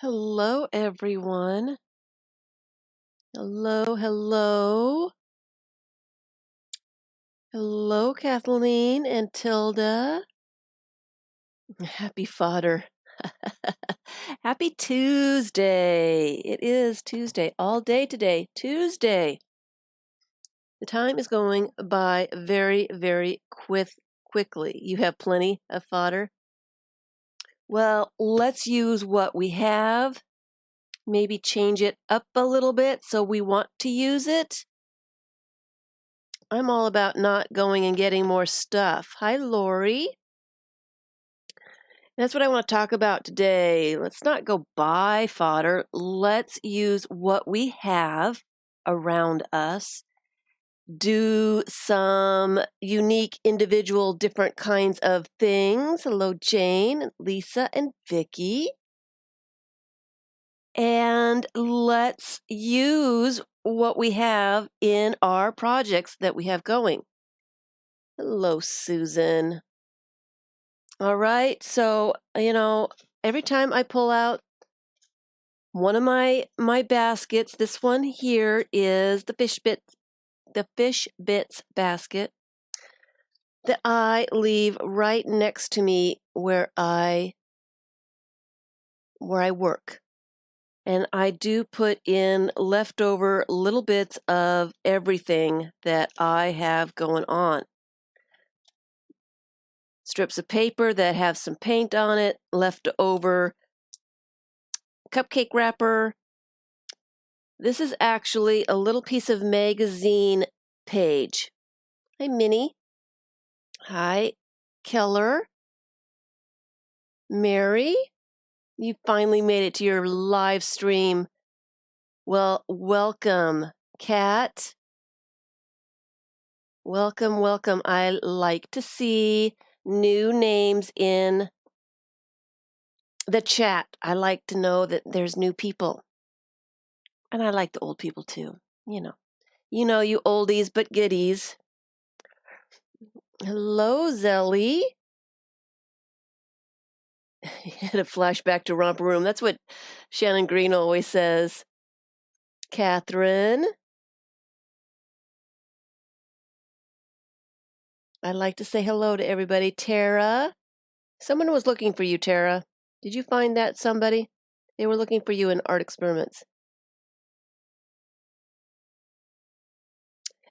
Hello, everyone. Hello, hello. Hello, Kathleen and Tilda. Happy fodder. Happy Tuesday. It is Tuesday. All day today. Tuesday. The time is going by very, very quickly. You have plenty of fodder. Well, let's use what we have. Maybe change it up a little bit so we want to use it. I'm all about not going and getting more stuff. Hi, Lori. That's what I want to talk about today. Let's not go buy fodder. Let's use what we have around us. Do some unique, individual, different kinds of things. Hello, Jane, Lisa, and Vicky. And let's use what we have in our projects that we have going. Hello, Susan. All right, so, every time I pull out one of my baskets, this one here is the Fish Bits basket that I leave right next to me where I work. And I do put in leftover little bits of everything that I have going on. Strips of paper that have some paint on it, leftover cupcake wrapper. This is actually a little piece of magazine page. Hi, Minnie. Hi, Keller. Mary, you finally made it to your live stream. Well, welcome, Kat. Welcome, welcome. I like to see new names in the chat. I like to know that there's new people. And I like the old people too, you oldies but goodies. Hello, Zelly. Had a flashback to Romper Room. That's what Shannon Green always says. Catherine. I'd like to say hello to everybody. Tara. Someone was looking for you, Tara. Did you find that somebody? They were looking for you in art experiments.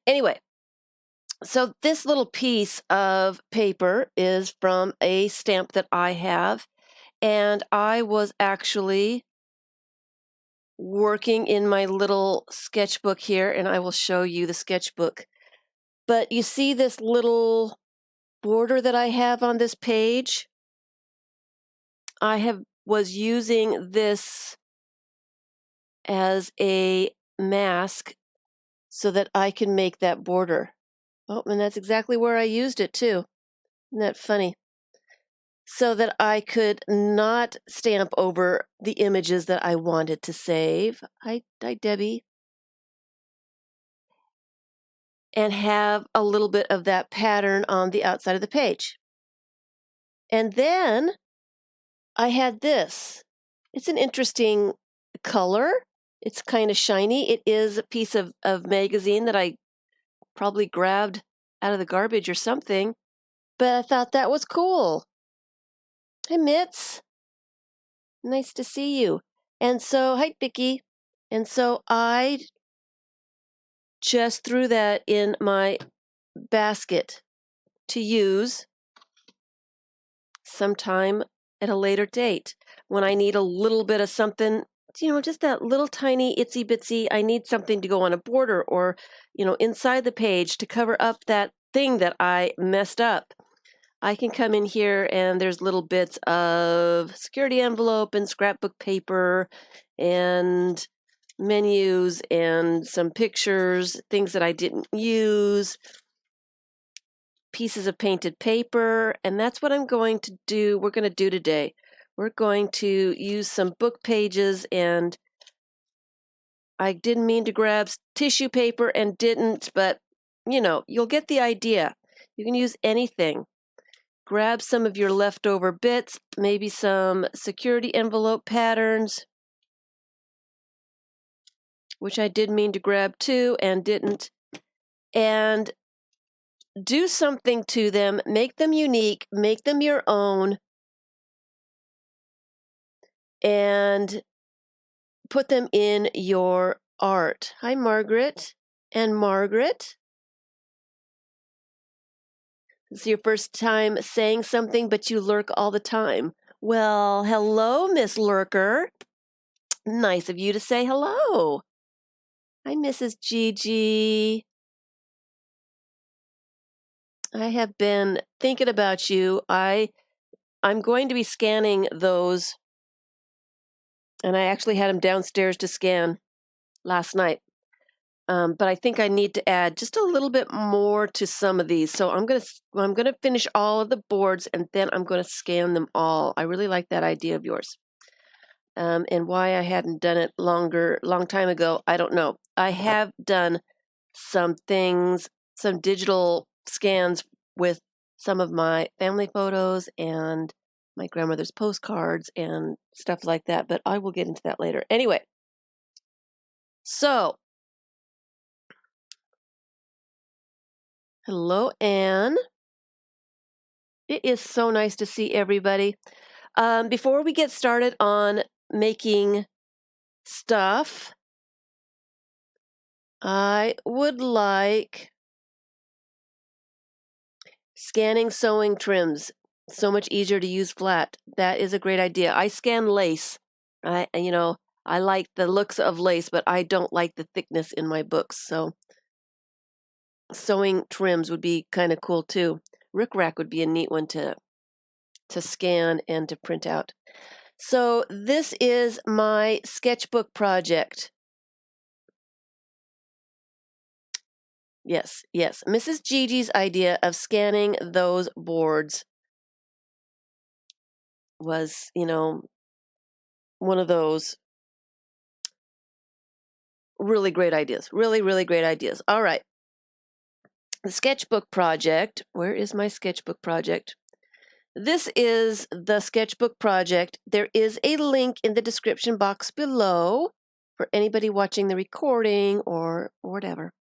Anyway, so this little piece of paper is from a stamp that I have, and I was actually working in my little sketchbook here, and I will show you the sketchbook. But you see this little border that I have on this page? I was using this as a mask so that I can make that border. Oh, and that's exactly where I used it too. Isn't that funny? So that I could not stamp over the images that I wanted to save. Hi, Debbie. And have a little bit of that pattern on the outside of the page. And then I had this. It's an interesting color. It's kind of shiny. It is a piece of magazine that I probably grabbed out of the garbage or something, but I thought that was cool. Hi, Mitz. Nice to see you. And so, hi, Vicky. And so I just threw that in my basket to use sometime at a later date when I need a little bit of something, just that little tiny itsy bitsy. I need something to go on a border or, inside the page to cover up that thing that I messed up. I can come in here and there's little bits of security envelope and scrapbook paper and menus and some pictures, things that I didn't use, pieces of painted paper, and that's what I'm going to do. We're going to do today. We're going to use some book pages, and I didn't mean to grab tissue paper and didn't, but you'll get the idea. You can use anything. Grab some of your leftover bits, maybe some security envelope patterns, which I did mean to grab too and didn't, and do something to them, make them unique, make them your own, and put them in your art. Hi, Margaret. And Margaret, this is your first time saying something, but you lurk all the time. Well, hello, Miss Lurker. Nice of you to say hello. Hi, Mrs. Gigi. I have been thinking about you. I'm going to be scanning those, and I actually had them downstairs to scan last night. But I think I need to add just a little bit more to some of these. So I'm gonna finish all of the boards, and then I'm gonna scan them all. I really like that idea of yours. And why I hadn't done it long time ago, I don't know. I have done some things, some digital scans with some of my family photos and my grandmother's postcards and stuff like that, but I will get into that later. Anyway, so hello, Anne. It is so nice to see everybody. Before we get started on making stuff, I would like scanning sewing trims. So much easier to use flat. That is a great idea. I scan lace. I like the looks of lace, but I don't like the thickness in my books. So sewing trims would be kind of cool too. Rickrack would be a neat one to scan and to print out. So this is my sketchbook project. Yes. Mrs. Gigi's idea of scanning those boards was, one of those really great ideas. Really great ideas. All right. The sketchbook project. Where is my sketchbook project? This is the sketchbook project. There is a link in the description box below for anybody watching the recording or whatever.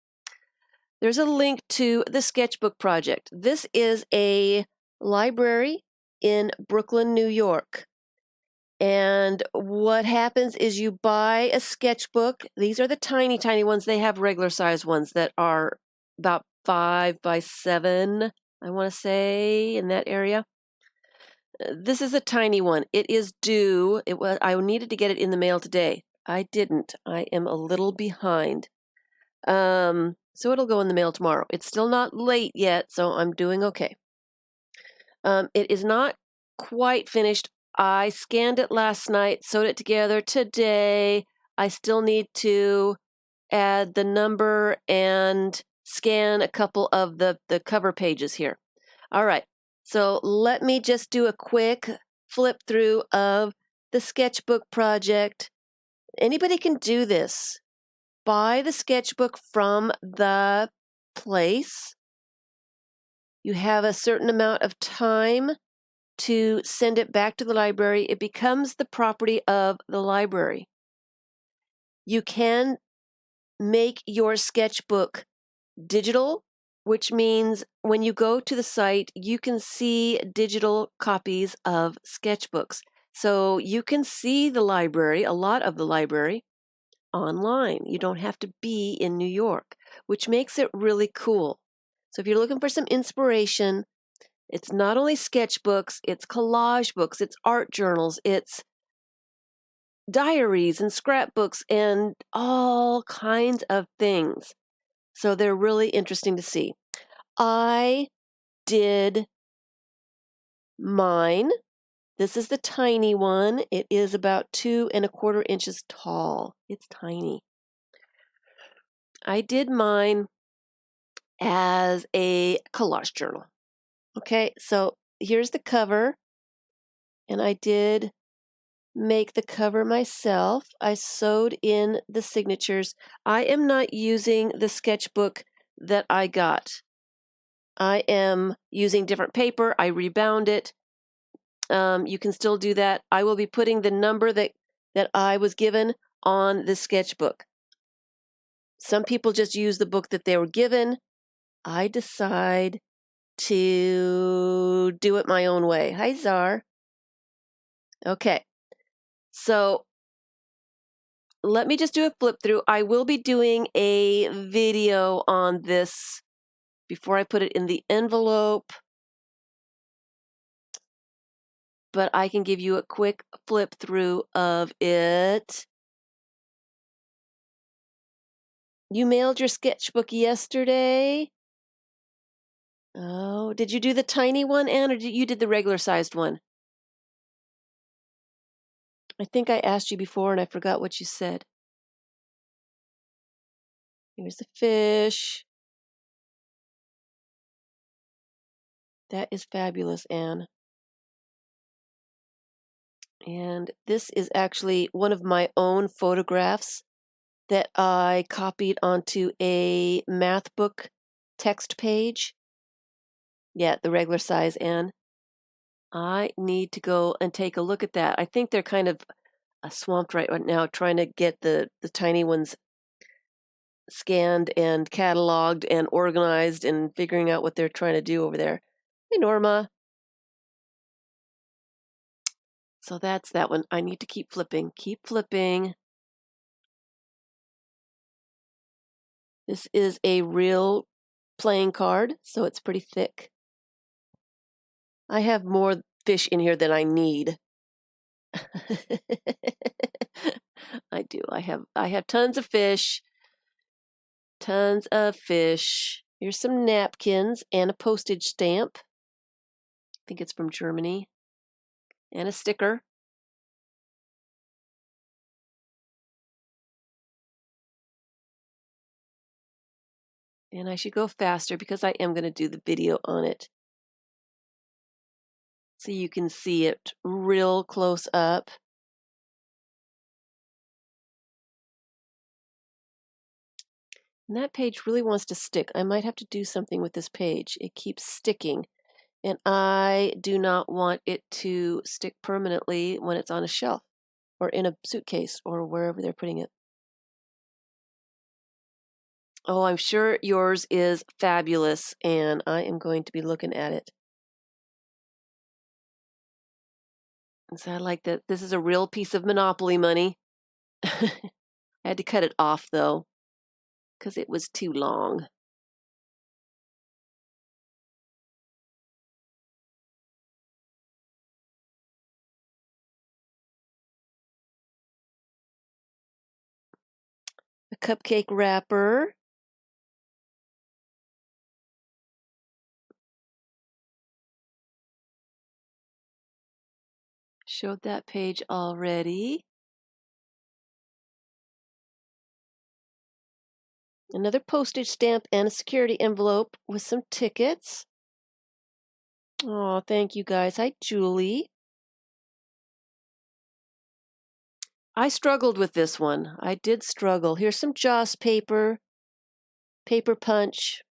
There's a link to the sketchbook project. This is a library in Brooklyn, New York. And what happens is you buy a sketchbook. These are the tiny ones. They have regular size ones that are about 5 by 7, I want to say, in that area. This is a tiny one. It is due. I needed to get it in the mail today. I didn't. I am a little behind. So it'll go in the mail tomorrow. It's still not late yet, so I'm doing okay. It is not quite finished. I scanned it last night, sewed it together today. I still need to add the number and scan a couple of the cover pages here. All right. So let me just do a quick flip through of the sketchbook project. Anybody can do this. Buy the sketchbook from the place. You have a certain amount of time to send it back to the library. It becomes the property of the library. You can make your sketchbook digital, which means when you go to the site, you can see digital copies of sketchbooks. So you can see the library, a lot of the library, online. You don't have to be in New York, which makes it really cool. So if you're looking for some inspiration, it's not only sketchbooks, it's collage books, it's art journals, it's diaries and scrapbooks and all kinds of things. So they're really interesting to see. I did mine. This is the tiny one. It is about 2 1/4 inches tall. It's tiny. I did mine as a collage journal. Okay, so here's the cover. And I did make the cover myself. I sewed in the signatures. I am not using the sketchbook that I got. I am using different paper. I rebound it. You can still do that. I will be putting the number that I was given on the sketchbook. Some people just use the book that they were given. I decide to do it my own way. Hi, Czar. Okay, so let me just do a flip through. I will be doing a video on this before I put it in the envelope, but I can give you a quick flip through of it. You mailed your sketchbook yesterday? Oh, did you do the tiny one, Anne, or you did the regular sized one? I think I asked you before and I forgot what you said. Here's the fish. That is fabulous, Anne. And this is actually one of my own photographs that I copied onto a math book text page. Yeah, the regular size, Anne. I need to go and take a look at that. I think they're kind of swamped right now trying to get the tiny ones scanned and cataloged and organized and figuring out what they're trying to do over there. Hey, Norma. So that's that one. I need to keep flipping. Keep flipping. This is a real playing card, so it's pretty thick. I have more fish in here than I need. I do. I have tons of fish. Tons of fish. Here's some napkins and a postage stamp. I think it's from Germany. And a sticker. And I should go faster because I am going to do the video on it. So you can see it real close up. And that page really wants to stick. I might have to do something with this page. It keeps sticking. And I do not want it to stick permanently when it's on a shelf or in a suitcase or wherever they're putting it. Oh, I'm sure yours is fabulous, and I am going to be looking at it. And so I like that this is a real piece of Monopoly money. I had to cut it off, though, because it was too long. A cupcake wrapper. Showed that page already. Another postage stamp and a security envelope with some tickets. Oh, thank you guys. Hi, Julie. I struggled with this one. I did struggle. Here's some Joss paper, paper punch.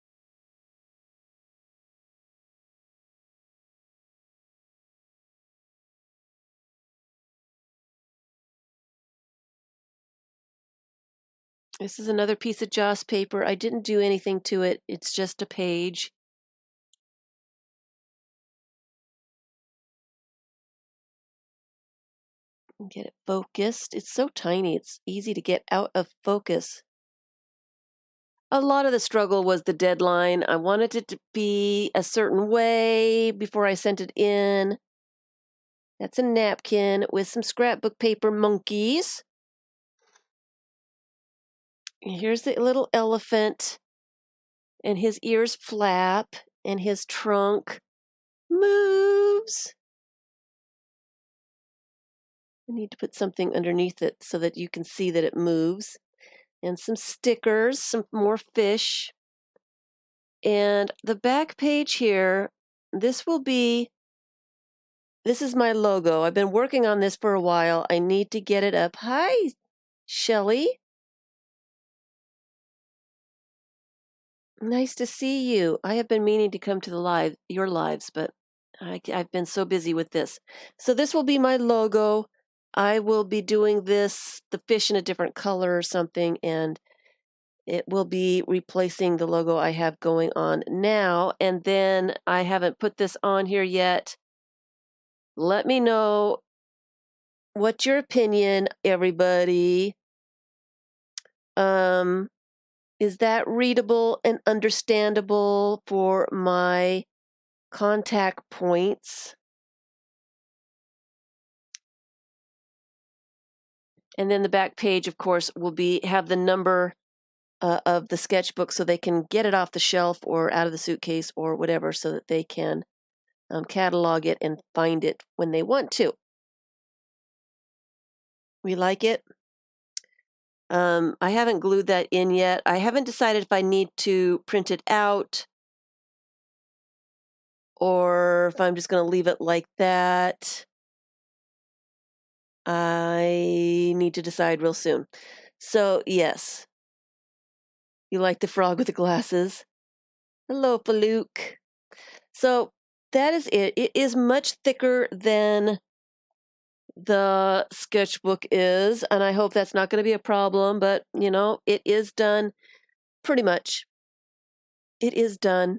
This is another piece of Joss paper. I didn't do anything to it. It's just a page. Get it focused. It's so tiny. It's easy to get out of focus. A lot of the struggle was the deadline. I wanted it to be a certain way before I sent it in. That's a napkin with some scrapbook paper monkeys. Here's the little elephant, and his ears flap, and his trunk moves. I need to put something underneath it so that you can see that it moves. And some stickers, some more fish. And the back page here, this is my logo. I've been working on this for a while. I need to get it up. Hi, Shelly. Nice to see you. I have been meaning to come to your lives, but I've been so busy with this. So this will be my logo. I will be doing the fish in a different color or something, and It will be replacing the logo I have going on now. And then I haven't put this on here yet. Let me know what's your opinion, everybody. Is that readable and understandable for my contact points? And then the back page, of course, will have the number of the sketchbook so they can get it off the shelf or out of the suitcase or whatever so that they can catalog it and find it when they want to. We like it. I haven't glued that in yet. I haven't decided if I need to print it out or if I'm just going to leave it like that. I need to decide real soon. So, yes. You like the frog with the glasses? Hello, Faluke. So, that is it. It is much thicker than the sketchbook is, and I hope that's not going to be a problem, but, it is done pretty much. It is done.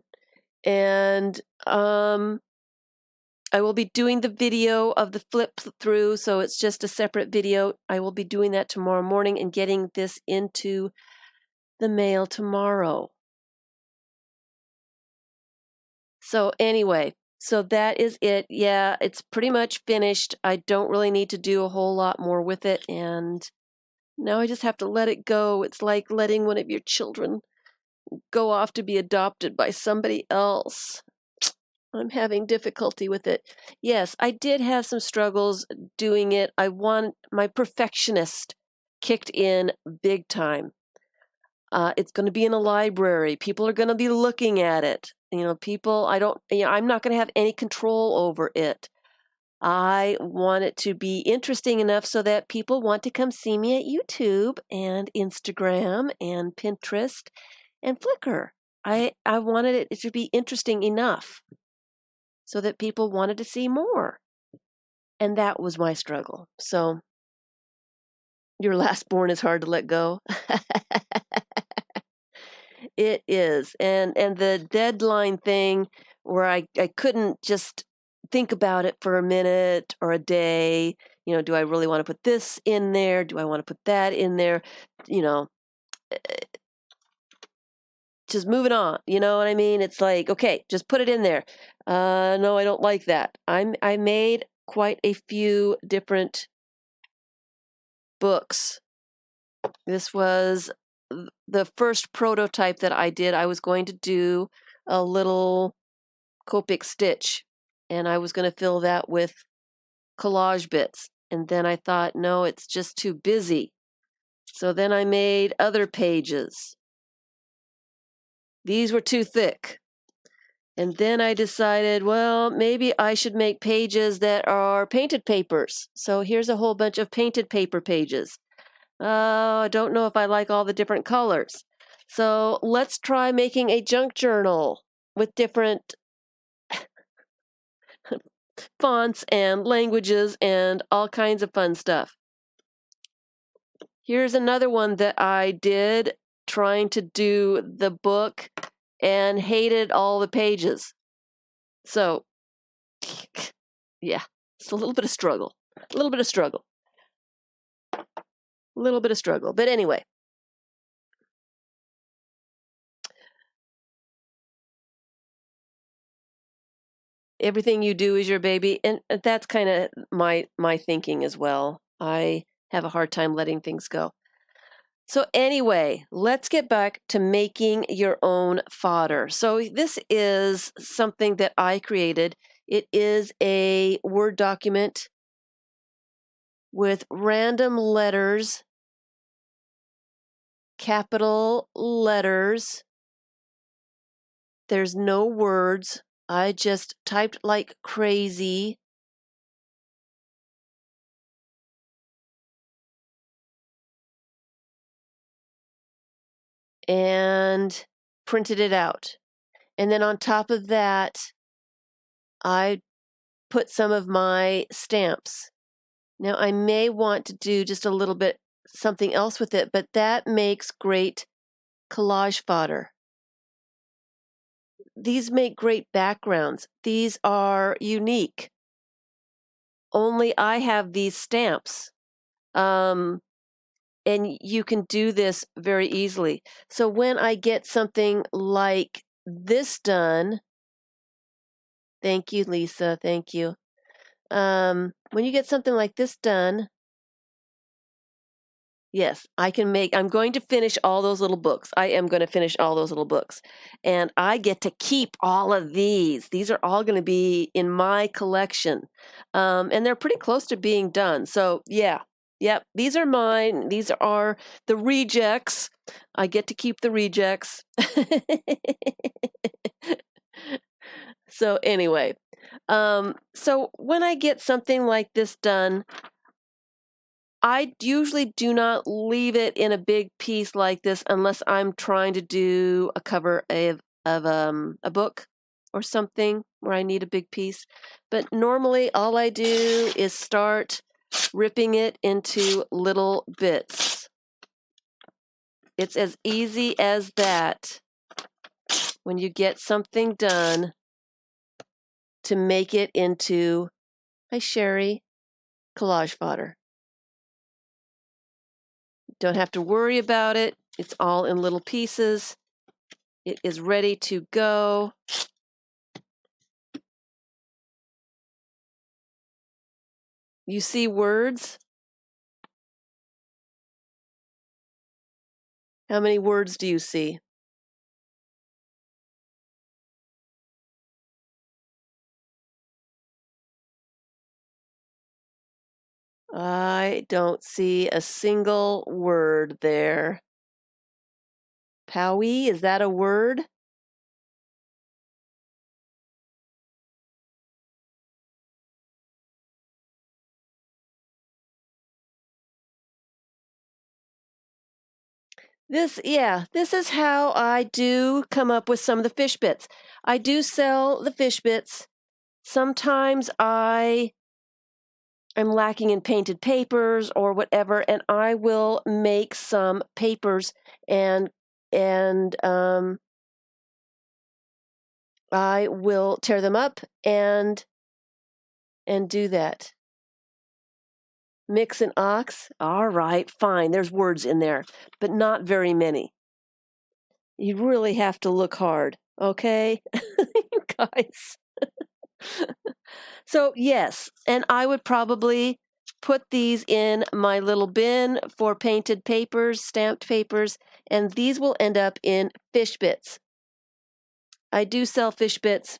And I will be doing the video of the flip through, so it's just a separate video. I will be doing that tomorrow morning and getting this into the mail tomorrow. So anyway, so that is it. Yeah, it's pretty much finished. I don't really need to do a whole lot more with it, and now I just have to let it go. It's like letting one of your children go off to be adopted by somebody else. I'm having difficulty with it. Yes, I did have some struggles doing it. My perfectionist kicked in big time. It's going to be in a library. People are going to be looking at it. I'm not going to have any control over it. I want it to be interesting enough so that people want to come see me at YouTube and Instagram and Pinterest and Flickr. I wanted it to be interesting enough so that people wanted to see more. And that was my struggle. So your last born is hard to let go. It is. And the deadline thing where I couldn't just think about it for a minute or a day, do I really want to put this in there? Do I want to put that in there? Just moving on, you know what I mean? It's like, okay, just put it in there. No, I don't like that. I made quite a few different books. This was the first prototype that I did. I was going to do a little Copic stitch, and I was going to fill that with collage bits. And then I thought, no, it's just too busy. So then I made other pages. These were too thick. And then I decided, well, maybe I should make pages that are painted papers. So here's a whole bunch of painted paper pages. I don't know if I like all the different colors. So let's try making a junk journal with different fonts and languages and all kinds of fun stuff. Here's another one that I did trying to do the book and hated all the pages. So, yeah, it's a little bit of struggle. But anyway. Everything you do is your baby. And that's kind of my thinking as well. I have a hard time letting things go. So anyway, let's get back to making your own fodder. So this is something that I created. It is a Word document with random letters, capital letters. There's no words. I just typed like crazy. And printed it out. And then on top of that, I put some of my stamps. Now, I may want to do just a little bit something else with it, but that makes great Collage Fodder. These make great backgrounds. These are unique. Only I have these stamps. And you can do this very easily. So when I get something like this done, thank you, Lisa, thank you. When you get something like this done, yes, I'm going to finish all those little books. I am going to finish all those little books. And I get to keep all of these. These are all going to be in my collection. And they're pretty close to being done. So yeah, yep, these are mine. These are the rejects. I get to keep the rejects. So anyway, so when I get something like this done, I usually do not leave it in a big piece like this unless I'm trying to do a cover of a book or something where I need a big piece. But normally all I do is start ripping it into little bits. It's as easy as that when you get something done to make it into, hi Sherry, collage fodder. Don't have to worry about it. It's all in little pieces. It is ready to go. You see words? How many words do you see? I don't see a single word there. Powie, is that a word? This is how I do come up with some of the fish bits. I do sell the fish bits. Sometimes I'm lacking in painted papers or whatever, and I will make some papers and I will tear them up and do that. Mix and ox. All right, fine. There's words in there, but not very many. You really have to look hard, okay? You guys. So, yes, and I would probably put these in my little bin for painted papers, stamped papers, and these will end up in fish bits. I do sell fish bits,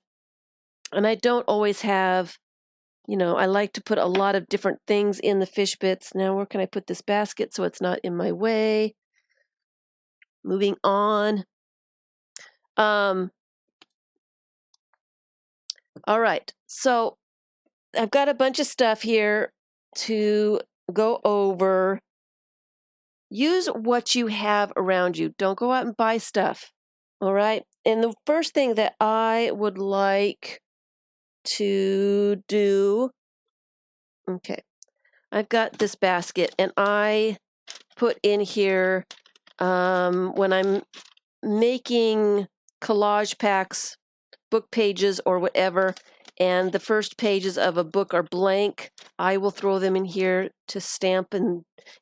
and I don't always have, I like to put a lot of different things in the fish bits. Now, where can I put this basket so it's not in my way? Moving on. All right, so I've got a bunch of stuff here to go over. Use what you have around you. Don't go out and buy stuff. All right. And the first thing that I would like to do, okay, I've got this basket and I put in here when I'm making collage packs, book pages or whatever, and the first pages of a book are blank, I will throw them in here to stamp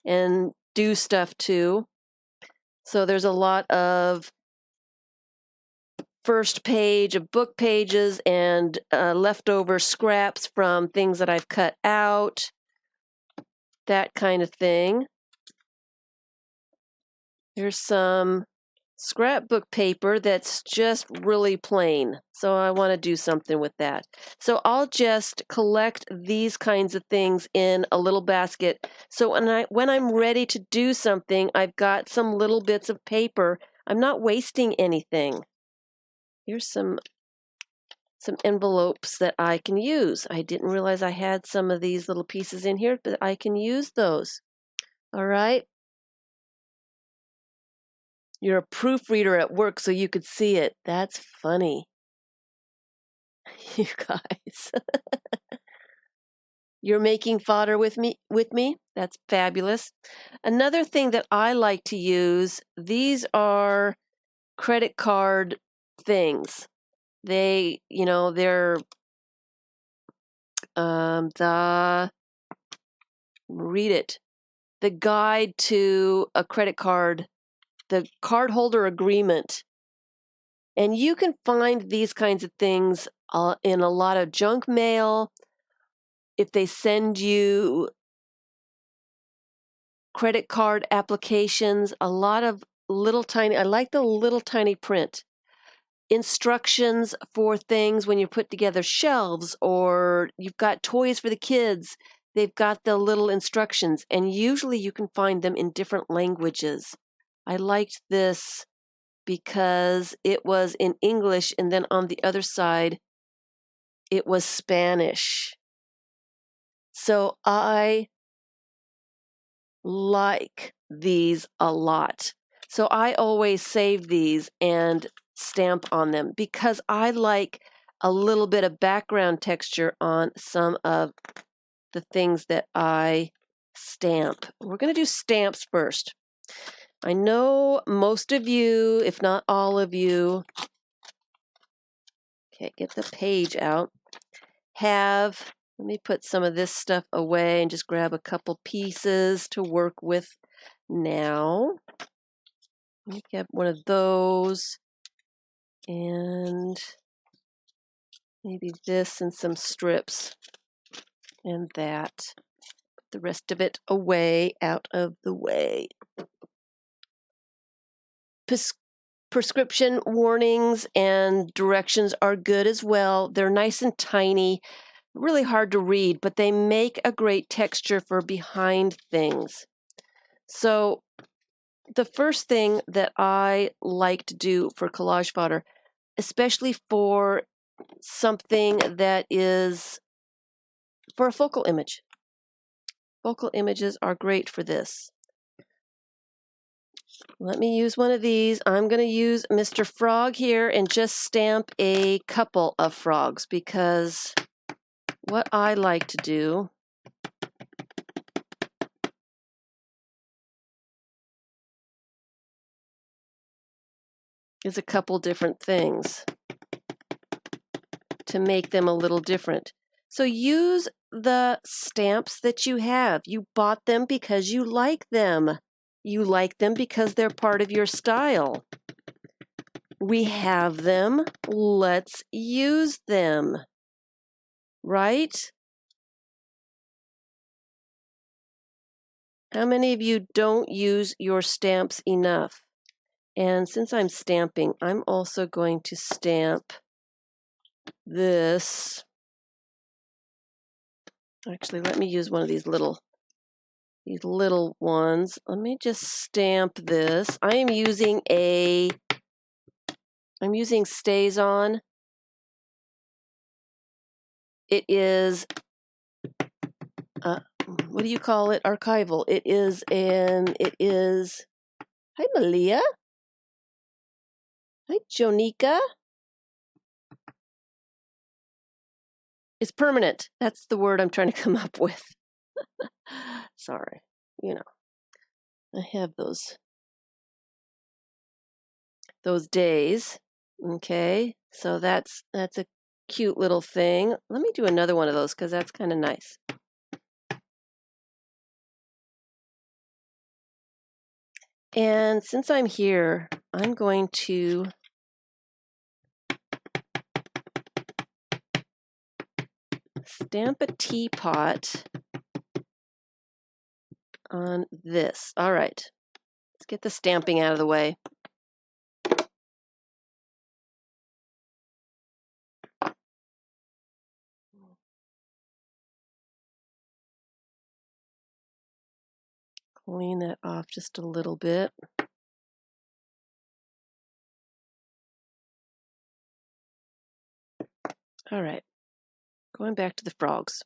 and do stuff too. So there's a lot of first page of book pages and leftover scraps from things that I've cut out, that kind of thing. There's some scrapbook paper that's just really plain, so I want to do something with that. So I'll just collect these kinds of things in a little basket, so when I'm ready to do something, I've got some little bits of paper. I'm not wasting anything. Here's some envelopes that I can use. I didn't realize I had some of these little pieces in here, but I can use those. All right. You're a proofreader at work, so you could see it. That's funny. You guys. you're making fodder with me. That's fabulous. Another thing that I like to use, these are credit card things. They're read it. The guide to a credit card, the cardholder agreement. And you can find these kinds of things in a lot of junk mail. If they send you credit card applications, a lot of little tiny, I like the little tiny print. Instructions for things when you put together shelves or you've got toys for the kids. They've got the little instructions, and usually you can find them in different languages. I liked this because it was in English, and then on the other side, it was Spanish. So I like these a lot. So I always save these and stamp on them because I like a little bit of background texture on some of the things that I stamp. We're going to do stamps first. I know most of you, if not all of you, okay, get the page out, let me put some of this stuff away and just grab a couple pieces to work with now. Let me get one of those and maybe this and some strips and that. Put the rest of it away, out of the way. Prescription warnings and directions are good as well. They're nice and tiny, really hard to read, but they make a great texture for behind things. So the first thing that I like to do for collage fodder, especially for something that is for a focal image. Focal images are great for this. Let me use one of these. I'm going to use Mr. Frog here and just stamp a couple of frogs because what I like to do is a couple different things to make them a little different. So use the stamps that you have. You bought them because you like them. You like them because they're part of your style. We have them. Let's use them. Right? How many of you don't use your stamps enough? And since I'm stamping, I'm also going to stamp this. Actually, let me use one of these little ones. Let me just stamp this. I'm using Stays On. It is, what do you call it? Archival. It is, hi Malia. Hi Jonika. It's permanent. That's the word I'm trying to come up with. Sorry. I have those days. Okay. So that's a cute little thing. Let me do another one of those because that's kind of nice. And since I'm here, I'm going to stamp a teapot on this. All right, let's get the stamping out of the way. Clean that off just a little bit. All right, going back to the frogs.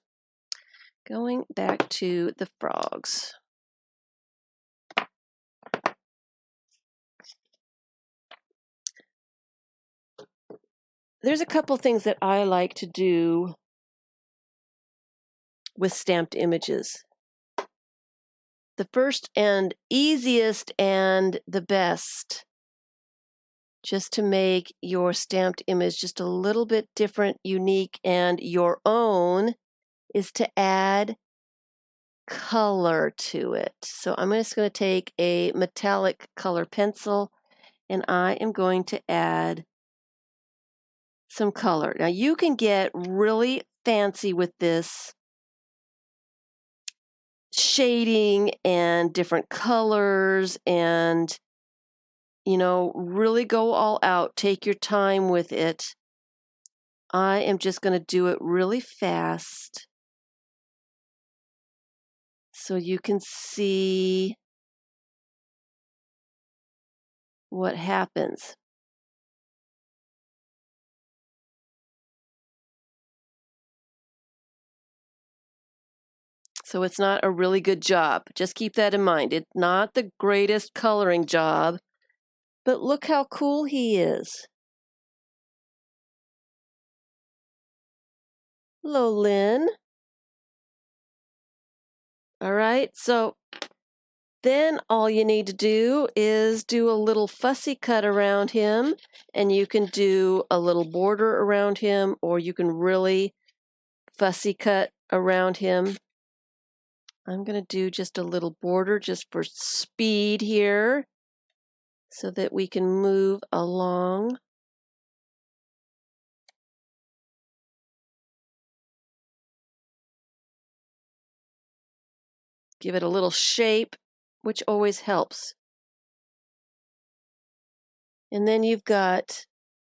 There's a couple things that I like to do with stamped images. The first and easiest and the best, just to make your stamped image just a little bit different, unique, and your own, is to add color to it. So I'm just going to take a metallic color pencil and I am going to add some color. Now you can get really fancy with this shading and different colors and, you know, really go all out. Take your time with it. I am just going to do it really fast so you can see what happens. So it's not a really good job. Just keep that in mind. It's not the greatest coloring job, but look how cool he is. Hello, Lynn. All right, so then all you need to do is do a little fussy cut around him, and you can do a little border around him, or you can really fussy cut around him. I'm going to do just a little border just for speed here so that we can move along. Give it a little shape, which always helps. And then you've got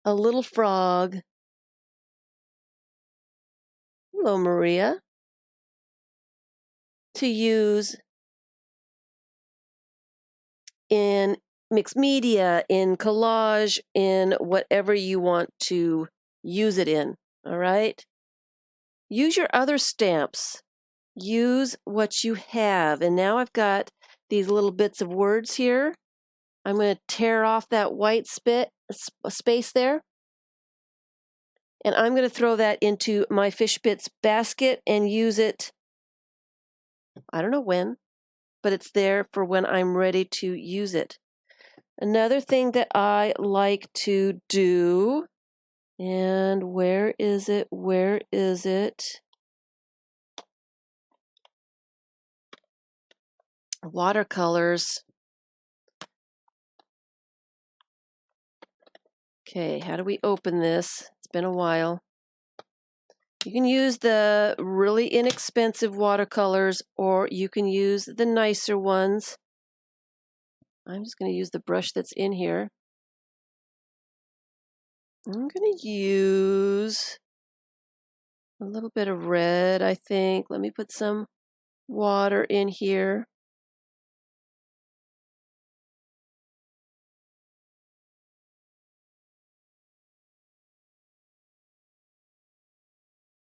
a little frog. Hello, Maria. To use in mixed media, in collage, in whatever you want to use it in, all right? Use your other stamps. Use what you have. And now I've got these little bits of words here. I'm going to tear off that white space there. And I'm going to throw that into my fish bits basket and use it, I don't know when, but it's there for when I'm ready to use it. Another thing that I like to do, and where is it? Where is it? Watercolors. Okay, how do we open this? It's been a while. You can use the really inexpensive watercolors, or you can use the nicer ones. I'm just going to use the brush that's in here. I'm going to use a little bit of red, I think. Let me put some water in here.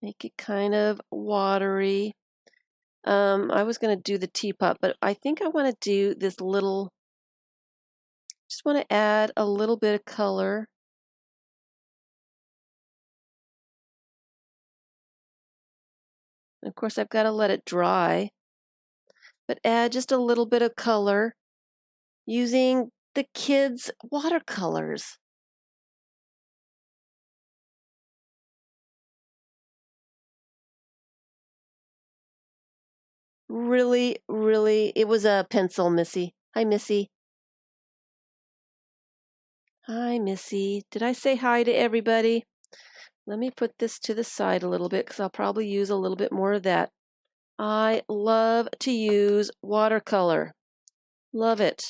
Make it kind of watery. I was going to do the teapot, but I think I want to do this little, just want to add a little bit of color. Of course, I've got to let it dry, but add just a little bit of color using the kids' watercolors. Really, really, it was a pencil, Missy. Hi, Missy. Hi, Missy. Did I say hi to everybody? Let me put this to the side a little bit because I'll probably use a little bit more of that. I love to use watercolor. Love it.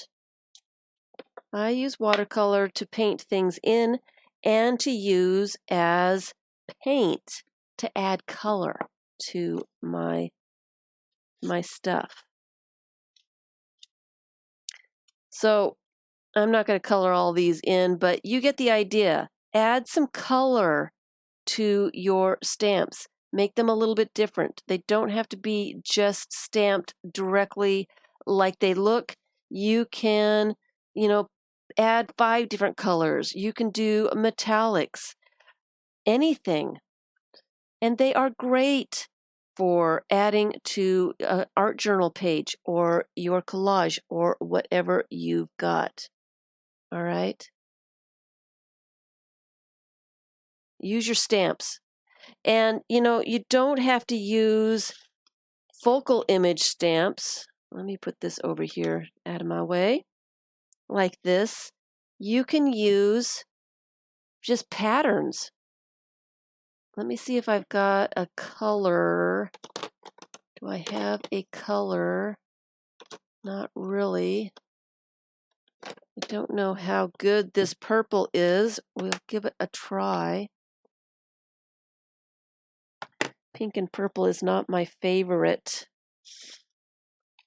I use watercolor to paint things in and to use as paint to add color to my stuff. So I'm not going to color all these in, but you get the idea. Add some color to your stamps. Make them a little bit different. They don't have to be just stamped directly like they look. You can, you know, add 5 different colors. You can do metallics, anything. And they are great. for adding to an art journal page or your collage or whatever you've got. All right? Use your stamps. And, you don't have to use focal image stamps. Let me put this over here out of my way, like this. You can use just patterns. Let me see if I've got a color. Do I have a color? Not really. I don't know how good this purple is. We'll give it a try. Pink and purple is not my favorite.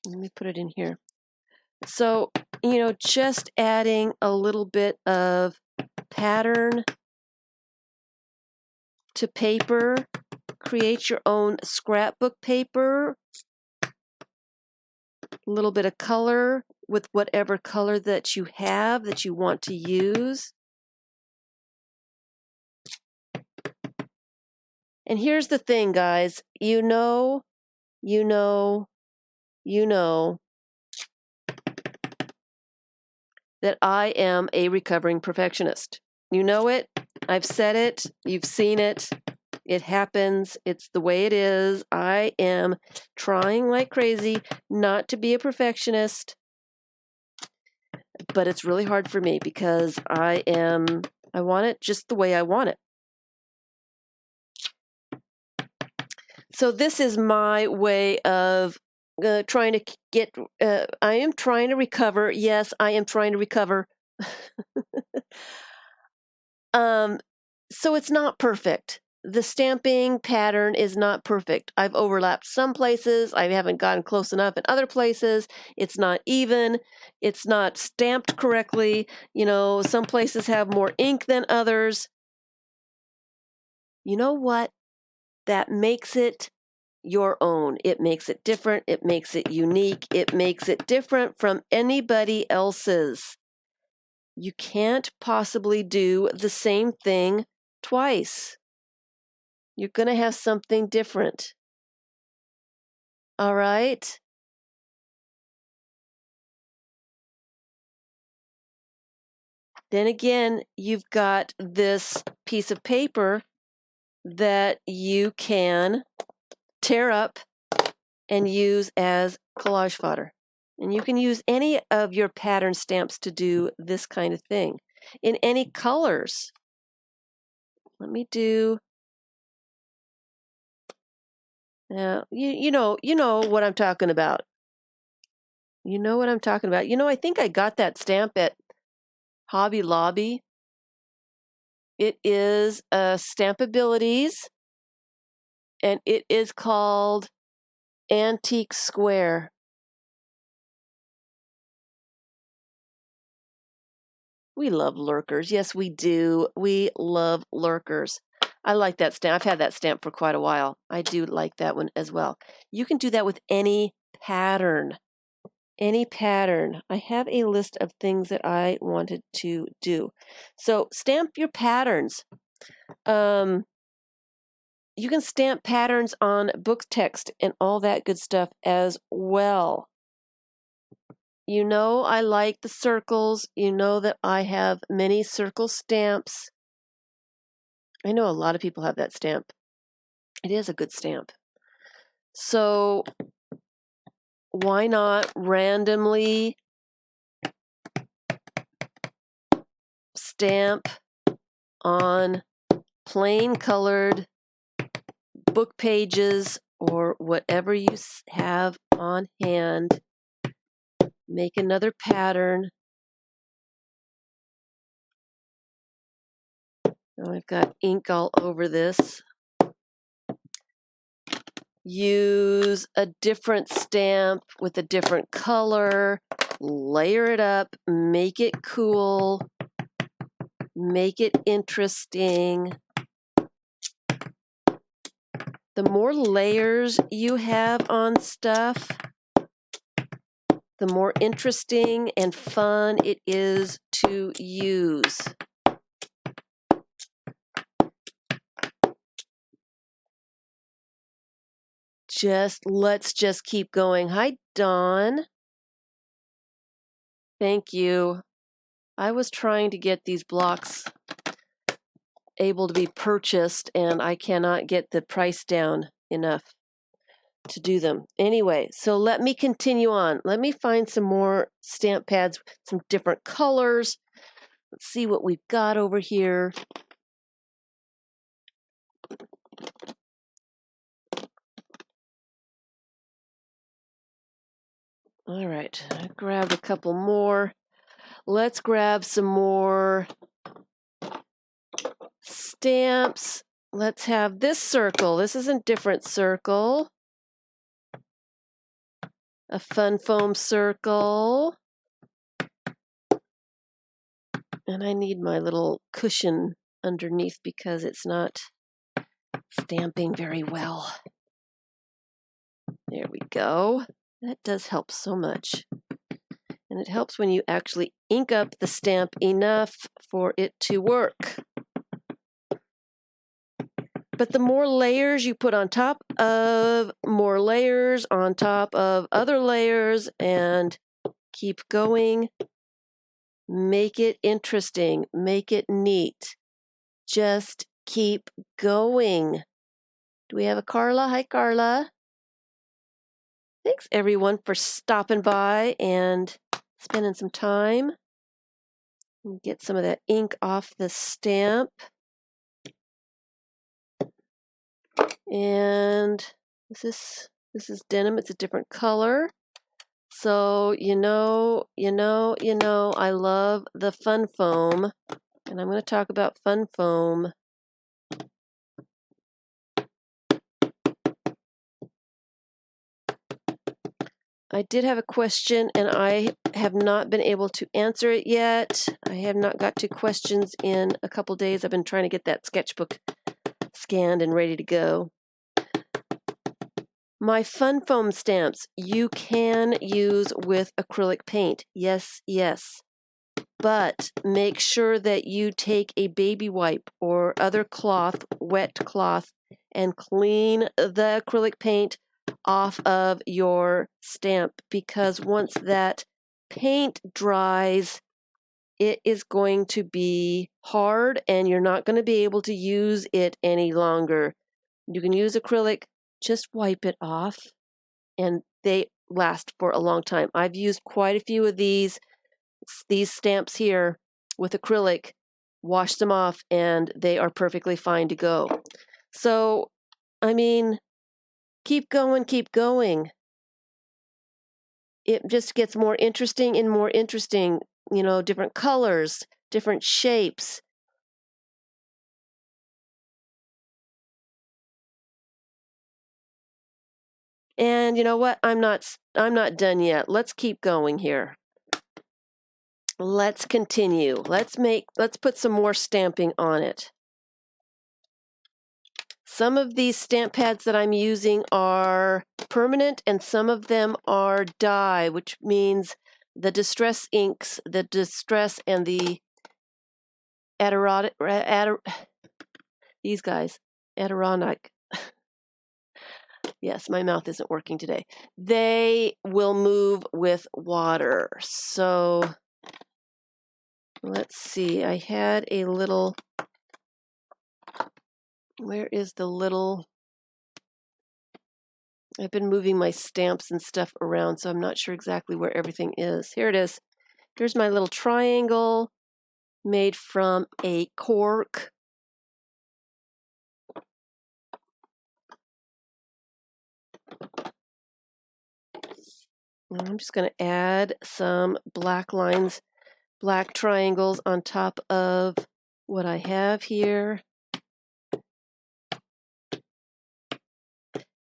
Let me put it in here. So, just adding a little bit of pattern to paper. Create your own scrapbook paper. A little bit of color with whatever color that you have that you want to use. And here's the thing, guys. You know that I am a recovering perfectionist. You know it. I've said it. You've seen it. It happens. It's the way it is. I am trying like crazy not to be a perfectionist, but it's really hard for me because I want it just the way I want it. So this is my way of trying to get, I am trying to recover. Yes, I am trying to recover. So it's not perfect. The stamping pattern is not perfect. I've overlapped some places. I haven't gotten close enough in other places. It's not even. It's not stamped correctly. Some places have more ink than others. You know what? That makes it your own. It makes it different. It makes it unique. It makes it different from anybody else's. You can't possibly do the same thing twice. You're going to have something different. All right? Then again, you've got this piece of paper that you can tear up and use as collage fodder. And you can use any of your pattern stamps to do this kind of thing in any colors. Let me do. Now, you know what I'm talking about. You know what I'm talking about. I think I got that stamp at Hobby Lobby. It is Stampabilities, and it is called Antique Square. We love lurkers. Yes, we do. We love lurkers. I like that stamp. I've had that stamp for quite a while. I do like that one as well. You can do that with any pattern. Any pattern. I have a list of things that I wanted to do. So stamp your patterns. You can stamp patterns on book text and all that good stuff as well. I like the circles. You know that I have many circle stamps. I know a lot of people have that stamp. It is a good stamp. So why not randomly stamp on plain colored book pages or whatever you have on hand? Make another pattern. Now I've got ink all over this. Use a different stamp with a different color. Layer it up. Make it cool. Make it interesting. The more layers you have on stuff, the more interesting and fun it is to use. let's just keep going. Hi, Dawn. Thank you. I was trying to get these blocks able to be purchased, and I cannot get the price down enough to do them. Anyway, so let me continue on. Let me find some more stamp pads, some different colors. Let's see what we've got over here. All right, I grabbed a couple more. Let's grab some more stamps. Let's have this circle. This is a different circle. A fun foam circle. And I need my little cushion underneath because it's not stamping very well. There we go. That does help so much. And it helps when you actually ink up the stamp enough for it to work. But the more layers you put on top of more layers on top of other layers and keep going, make it interesting, make it neat. Just keep going. Do we have a Carla? Hi, Carla. Thanks, everyone, for stopping by and spending some time. Get some of that ink off the stamp. And this is denim. It's a different color. So, I love the fun foam. And I'm going to talk about fun foam. I did have a question, and I have not been able to answer it yet. I have not got to questions in a couple days. I've been trying to get that sketchbook scanned and ready to go. My fun foam stamps, you can use with acrylic paint. Yes, yes. But make sure that you take a baby wipe or other cloth, wet cloth, and clean the acrylic paint off of your stamp, because once that paint dries, it is going to be hard and you're not going to be able to use it any longer. You can use acrylic, just wipe it off, and they last for a long time. I've used quite a few of these stamps here with acrylic, wash them off, and they are perfectly fine to go. So, I mean, keep going, keep going. It just gets more interesting and more interesting, different colors, different shapes. And you know what? I'm not done yet. Let's keep going here. Let's continue. Let's put some more stamping on it. Some of these stamp pads that I'm using are permanent and some of them are dye, which means the distress inks, the distress and the these guys, Adirondack. Yes, my mouth isn't working today. They will move with water. So let's see. I had a little, where is the little, I've been moving my stamps and stuff around, so I'm not sure exactly where everything is. Here it is. Here's my little triangle made from a cork. And I'm just going to add some black lines, black triangles on top of what I have here.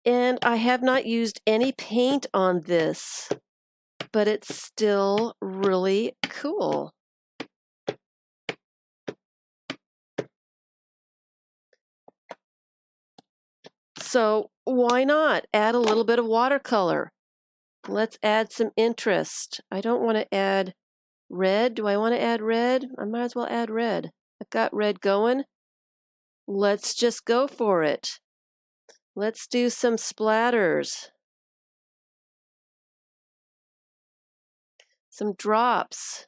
And I have not used any paint on this, but it's still really cool. So why not add a little bit of watercolor? Let's add some interest. I don't want to add red. Do I want to add red? I might as well add red. I've got red going. Let's just go for it. Let's do some splatters. Some drops.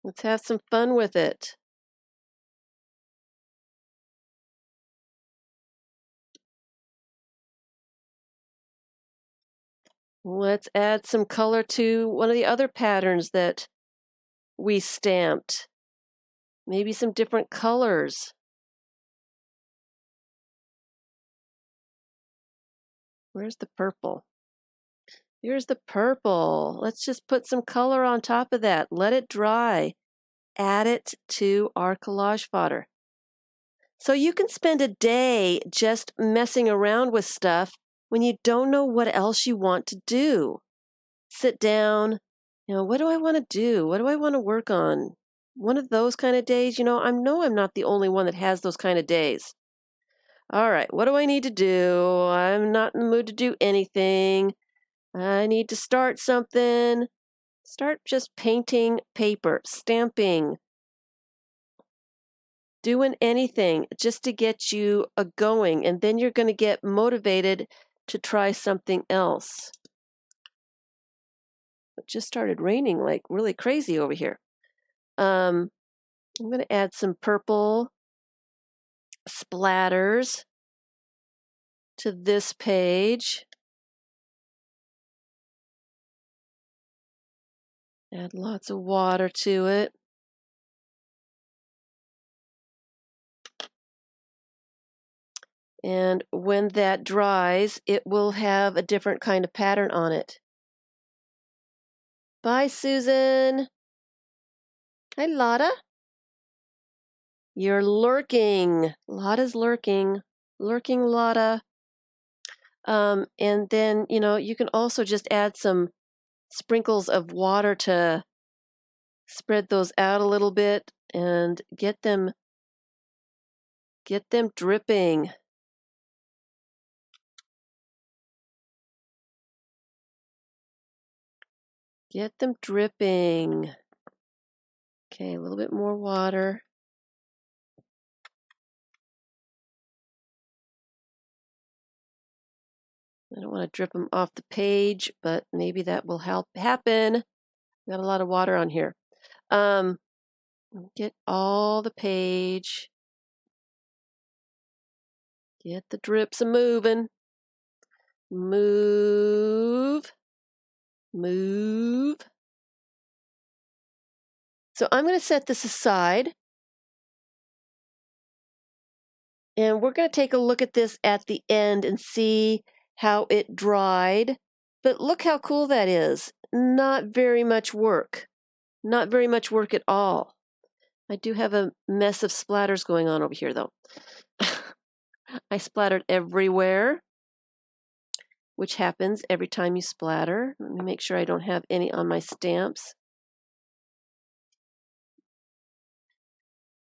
Let's have some fun with it. Let's add some color to one of the other patterns that we stamped. Maybe some different colors. Where's the purple? Here's the purple. Let's just put some color on top of that. Let it dry. Add it to our collage fodder. So you can spend a day just messing around with stuff when you don't know what else you want to do. Sit down, what do I want to do? What do I want to work on? One of those kind of days, I know I'm not the only one that has those kind of days. All right, what do I need to do? I'm not in the mood to do anything. I need to start something. Start just painting paper, stamping, doing anything just to get you going, and then you're going to get motivated to try something else. It just started raining like really crazy over here. I'm going to add some purple splatters to this page. Add lots of water to it. And when that dries, it will have a different kind of pattern on it. Bye, Susan. Hi, Lotta. You're lurking. Lotta's lurking. Lurking Lotta. And then, you can also just add some sprinkles of water to spread those out a little bit and get them dripping. Get them dripping. Okay, a little bit more water. I don't want to drip them off the page, but maybe that will help happen. Got a lot of water on here. Get all the page. Get the drips moving. Move. Move. So I'm going to set this aside. And we're going to take a look at this at the end and see how it dried. But look how cool that is. Not very much work. Not very much work at all. I do have a mess of splatters going on over here, though. I splattered everywhere, which happens every time you splatter. Let me make sure I don't have any on my stamps.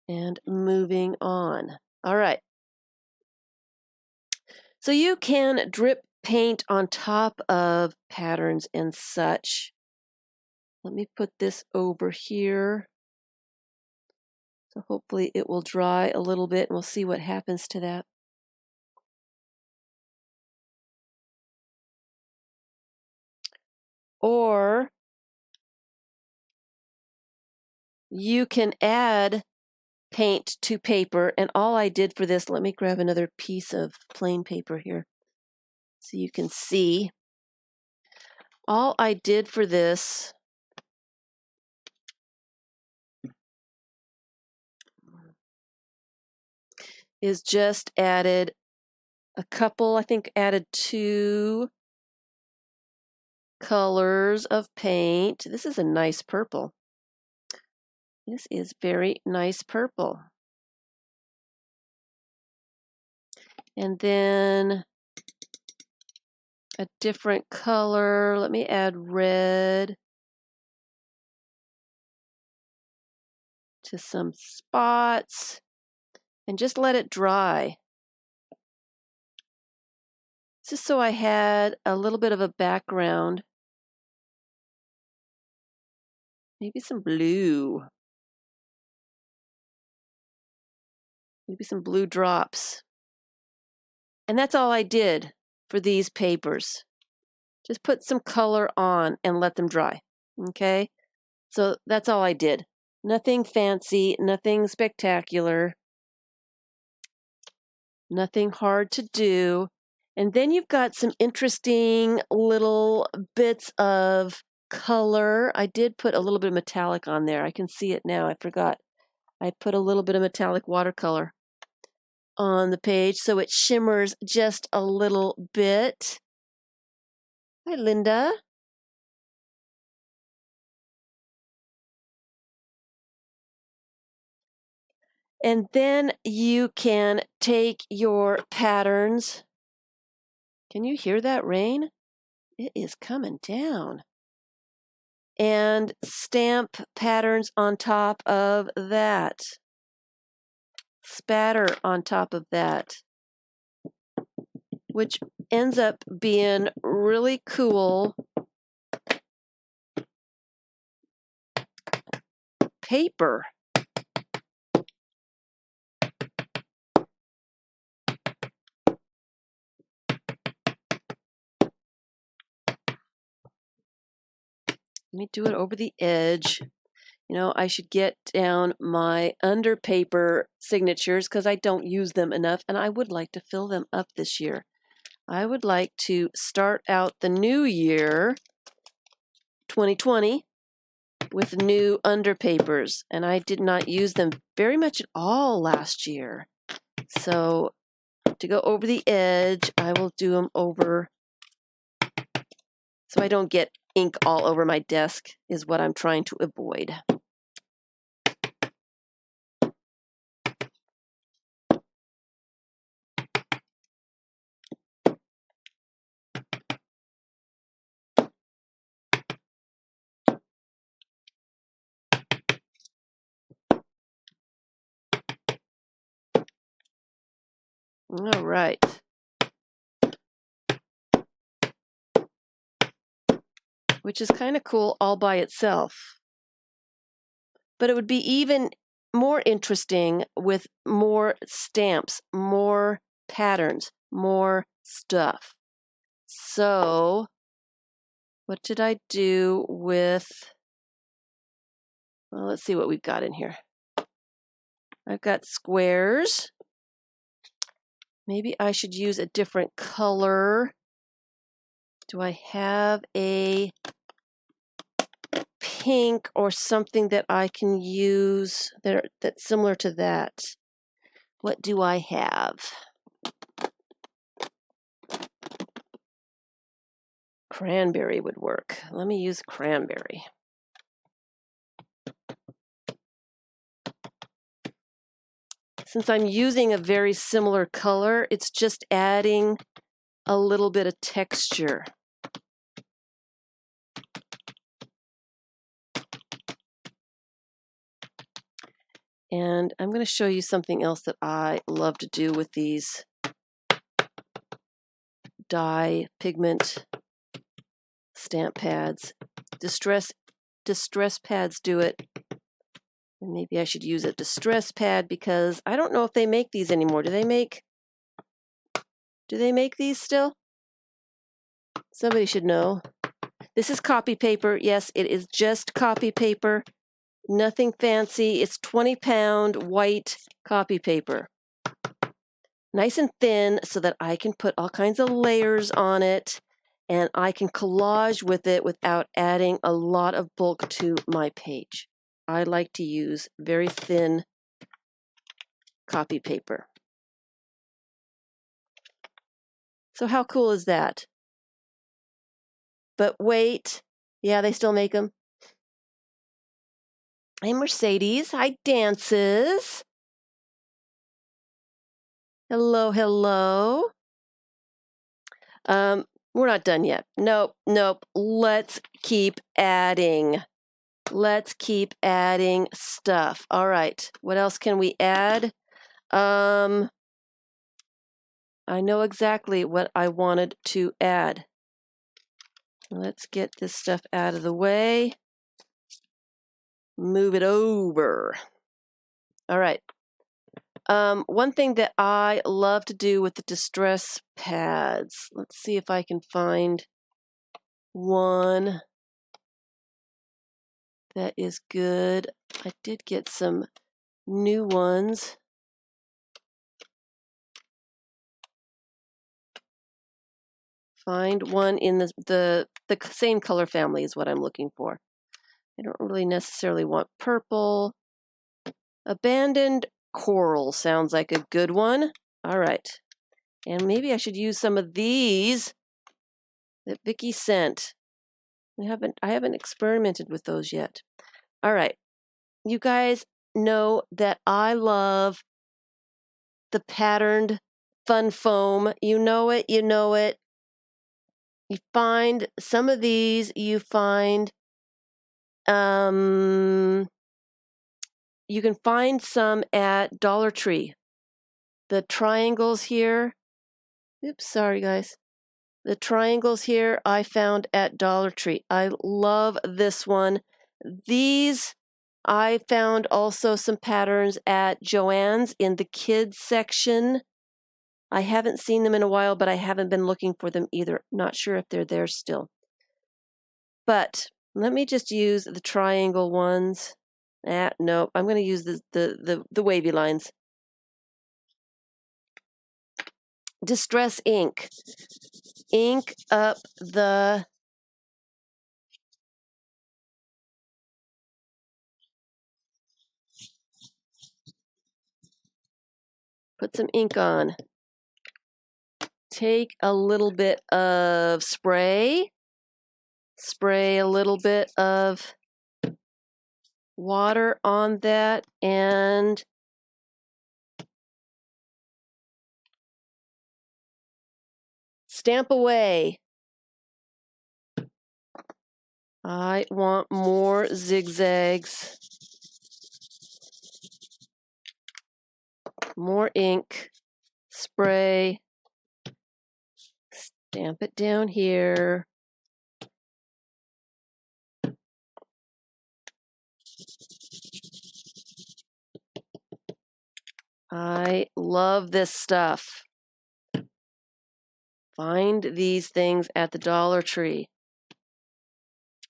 And moving on. All right. So you can drip paint on top of patterns and such. Let me put this over here. So hopefully it will dry a little bit and we'll see what happens to that. Or you can add paint to paper, and all I did for this, let me grab another piece of plain paper here so you can see. All I did for this is just added a couple, I think added 2 colors of paint. This is a nice purple. This is very nice purple. And then a different color. Let me add red to some spots and just let it dry. Just so I had a little bit of a background. Maybe some blue. Maybe some blue drops. And that's all I did for these papers. Just put some color on and let them dry. Okay? So that's all I did. Nothing fancy, nothing spectacular, nothing hard to do. And then you've got some interesting little bits of color. I did put a little bit of metallic on there. I can see it now. I forgot. I put a little bit of metallic watercolor on the page so it shimmers just a little bit. Hi, Linda. And then you can take your patterns. Can you hear that rain? It is coming down. And stamp patterns on top of that. Spatter on top of that. Which ends up being really cool paper. Let me do it over the edge. You know, I should get down my under paper signatures because I don't use them enough, and I would like to fill them up this year. I would like to start out the new year, 2020, with new under papers, and I did not use them very much at all last year. So to go over the edge, I will do them over so I don't get ink all over my desk is what I'm trying to avoid. All right. Which is kind of cool all by itself. But it would be even more interesting with more stamps, more patterns, more stuff. So, what did I do with, well, let's see what we've got in here. I've got squares. Maybe I should use a different color. Do I have a pink or something that I can use that's similar to that? What do I have? Cranberry would work. Let me use cranberry. Since I'm using a very similar color, it's just adding a little bit of texture. And I'm going to show you something else that I love to do with these dye pigment stamp pads. Distress pads do it. And maybe I should use a distress pad because I don't know if they make these anymore. Do they make these still? Somebody should know. This is copy paper. Yes, it is just copy paper. Nothing fancy. It's 20-pound white copy paper. Nice and thin so that I can put all kinds of layers on it and I can collage with it without adding a lot of bulk to my page. I like to use very thin copy paper. So how cool is that? But wait, yeah, they still make them. Hi, Mercedes. Hi, Dances. Hello, hello. We're not done yet. Nope. Let's keep adding. Let's keep adding stuff. All right. What else can we add? I know exactly what I wanted to add. Let's get this stuff out of the way. Move it over. All right. One thing that I love to do with the distress pads, let's see if I can find one that is good. I did get some new ones. Find one in the same color family is what I'm looking for. I don't really necessarily want purple. Abandoned coral sounds like a good one. All right. And maybe I should use some of these that Vicky sent. I haven't experimented with those yet. All right. You guys know that I love the patterned fun foam. You know it, you know it. You find some of these, you find you can find some at Dollar Tree. The triangles here. Oops, sorry guys. The triangles here I found at Dollar Tree. I love this one. These I found also some patterns at Joann's in the kids section. I haven't seen them in a while, but I haven't been looking for them either. Not sure if they're there still. But let me just use the triangle ones. No, I'm going to use the wavy lines. Distress ink. Ink up the put some ink on. Take a little bit of spray. Spray a little bit of water on that and stamp away. I want more zigzags. More ink. Spray. Stamp it down here. I love this stuff. Find these things at the Dollar Tree.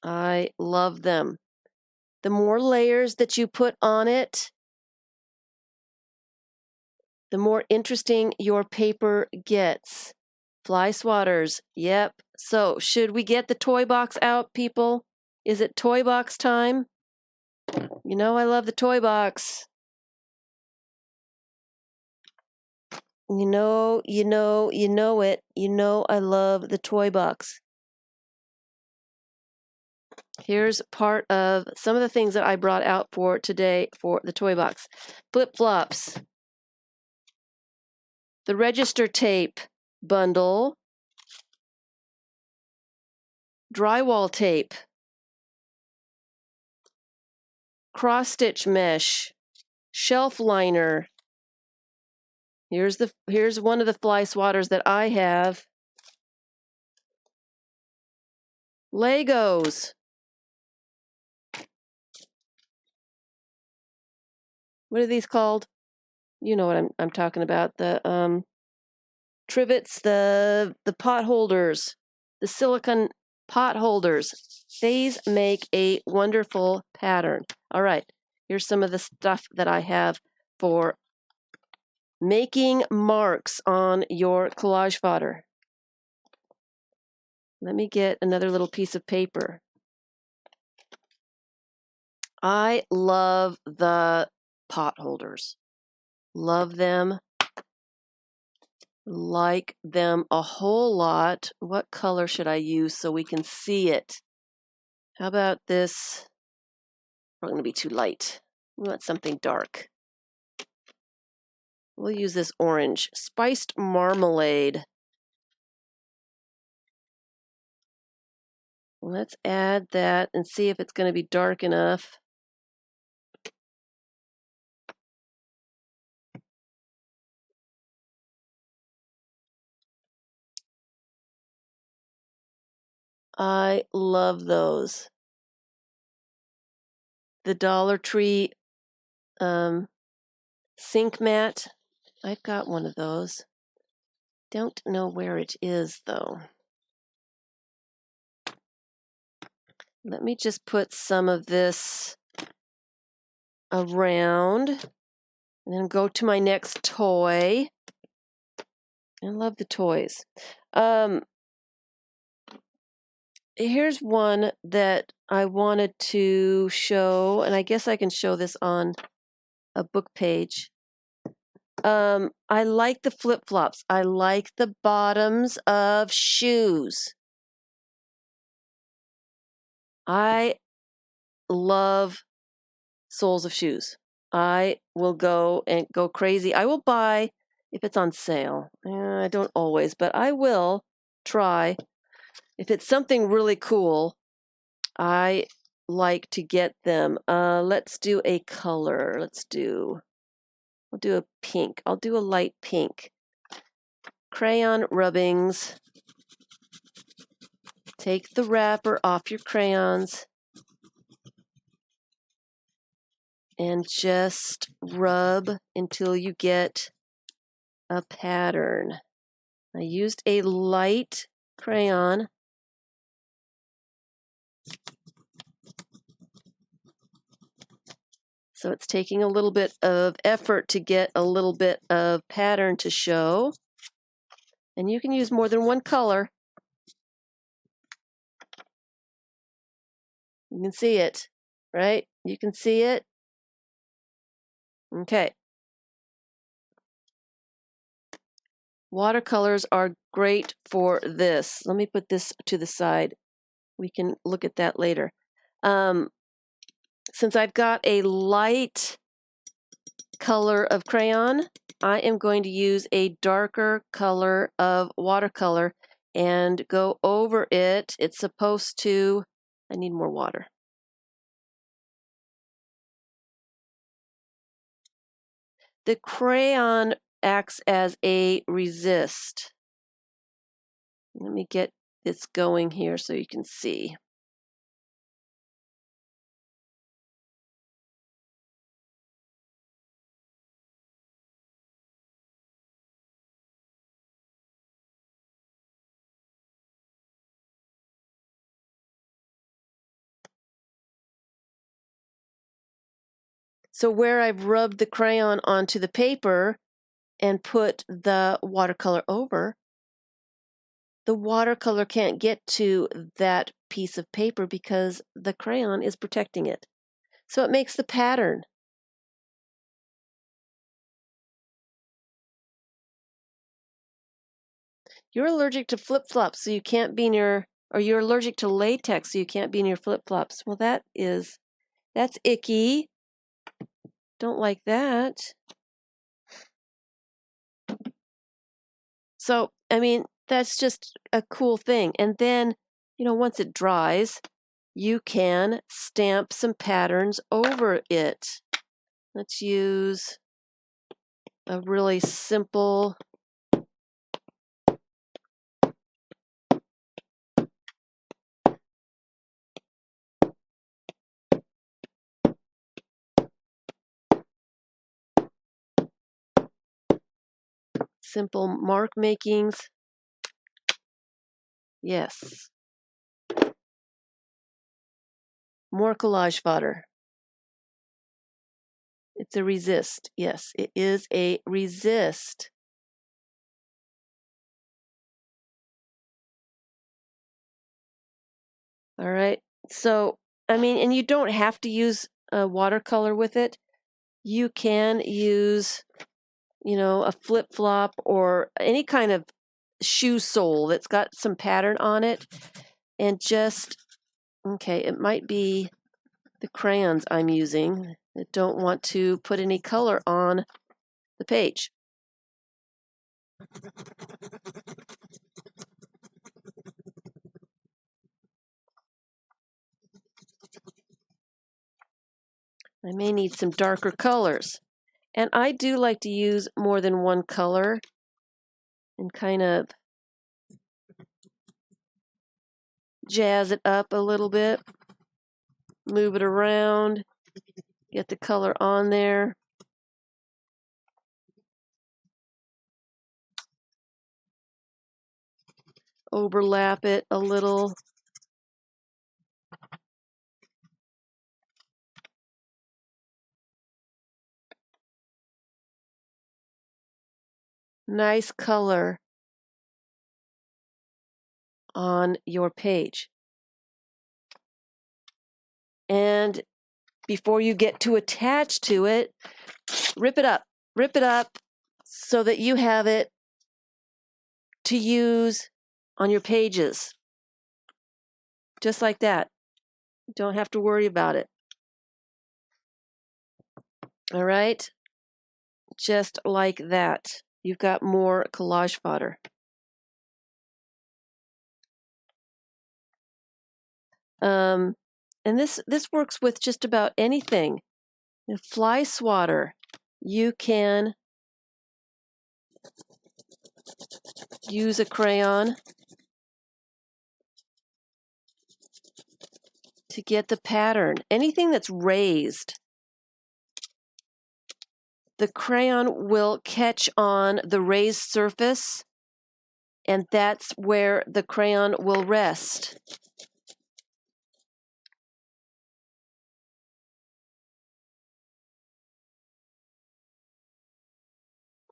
I love them. The more layers that you put on it, the more interesting your paper gets. Fly swatters, yep. So, should we get the toy box out, people? Is it toy box time? You know I love the toy box. You know it. You know I love the toy box. Here's part of some of the things that I brought out for today for the toy box. Flip-flops. The register tape bundle. Drywall tape. Cross-stitch mesh. Shelf liner. Here's one of the fly swatters that I have. Legos. What are these called? You know what I'm talking about. The trivets, the pot holders, the silicone pot holders. These make a wonderful pattern. All right, here's some of the stuff that I have for making marks on your collage fodder. Let me get another little piece of paper. I love the pot holders. Love them. Like them a whole lot. What color should I use so we can see it? How about this? Probably going to be too light. We want something dark. We'll use this orange. Spiced marmalade. Let's add that and see if it's going to be dark enough. I love those. The Dollar Tree sink mat. I've got one of those. Don't know where it is though. Let me just put some of this around and then go to my next toy. I love the toys. Here's one that I wanted to show, and I guess I can show this on a book page. I like the flip-flops. I like the bottoms of shoes. I love soles of shoes. I will go crazy. I will buy if it's on sale. I don't always, but I will try. If it's something really cool, I like to get them. Let's do a color. I'll do a pink. I'll do a light pink. Crayon rubbings. Take the wrapper off your crayons and just rub until you get a pattern. I used a light crayon. So it's taking a little bit of effort to get a little bit of pattern to show. And you can use more than one color. You can see it, right? You can see it. Okay. Watercolors are great for this. Let me put this to the side. We can look at that later. Since I've got a light color of crayon, I am going to use a darker color of watercolor and go over it. It's supposed to, I need more water. The crayon acts as a resist. Let me get this going here so you can see. So where I've rubbed the crayon onto the paper and put the watercolor over, the watercolor can't get to that piece of paper because the crayon is protecting it. So it makes the pattern. You're allergic to flip-flops, so you can't be near, or you're allergic to latex, so you can't be near flip-flops. Well, that's icky. Don't like that. So, I mean, that's just a cool thing. And then, once it dries, you can stamp some patterns over it. Let's use a really simple mark makings. Yes. More collage fodder. It's a resist. Yes, it is a resist. All right. So, I mean, and you don't have to use a watercolor with it. You can use, a flip-flop or any kind of shoe sole that's got some pattern on it. And just, okay, it might be the crayons I'm using. I don't want to put any color on the page. I may need some darker colors. And I do like to use more than one color and kind of jazz it up a little bit, move it around, get the color on there. overlap it a little. Nice color on your page. And before you get too attached to it, rip it up so that you have it to use on your pages. Just like that. Don't have to worry about it. All right? Just like that. You've got more collage fodder. And this works with just about anything. Fly swatter. You can use a crayon to get the pattern. Anything that's raised, the crayon will catch on the raised surface, and that's where the crayon will rest.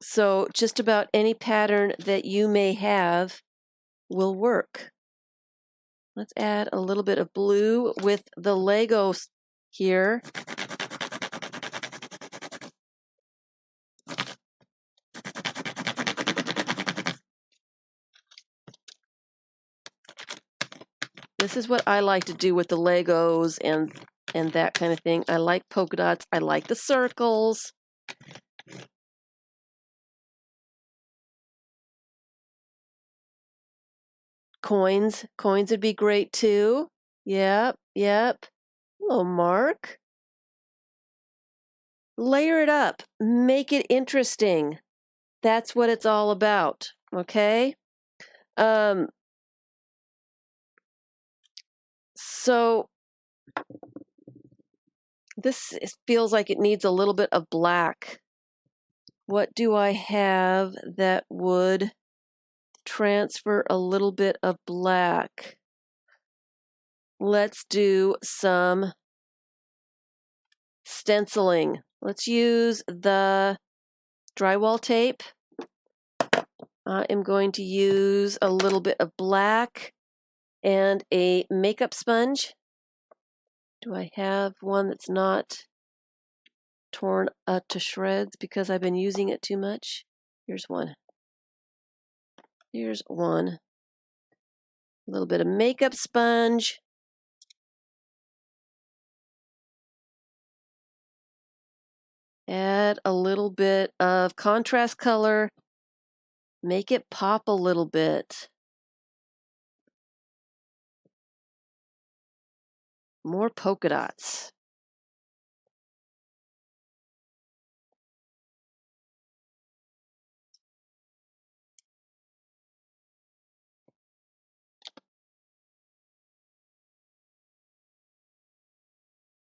So just about any pattern that you may have will work. Let's add a little bit of blue with the Legos here. This is what I like to do with the Legos and that kind of thing. I like polka dots. I like the circles. Coins would be great too. Yep. Hello, Mark. Layer it up. Make it interesting. That's what it's all about. Okay? So this feels like it needs a little bit of black. What do I have that would transfer a little bit of black? Let's do some stenciling. Let's use the drywall tape. I am going to use a little bit of black and a makeup sponge. Do I have one that's not torn to shreds because I've been using it too much? Here's one. Here's one. A little bit of makeup sponge. Add a little bit of contrast color. Make it pop a little bit. More polka dots.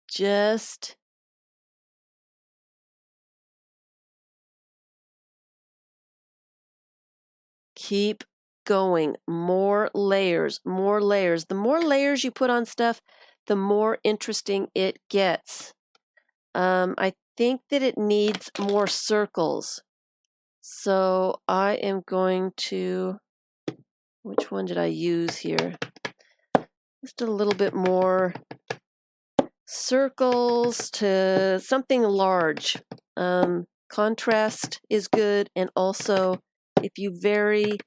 Just keep going. More layers, more layers. The more layers you put on stuff, the more interesting it gets. I think that it needs more circles. So I am going to, which one did I use here? Just a little bit more circles to something large. Contrast is good, and also if you vary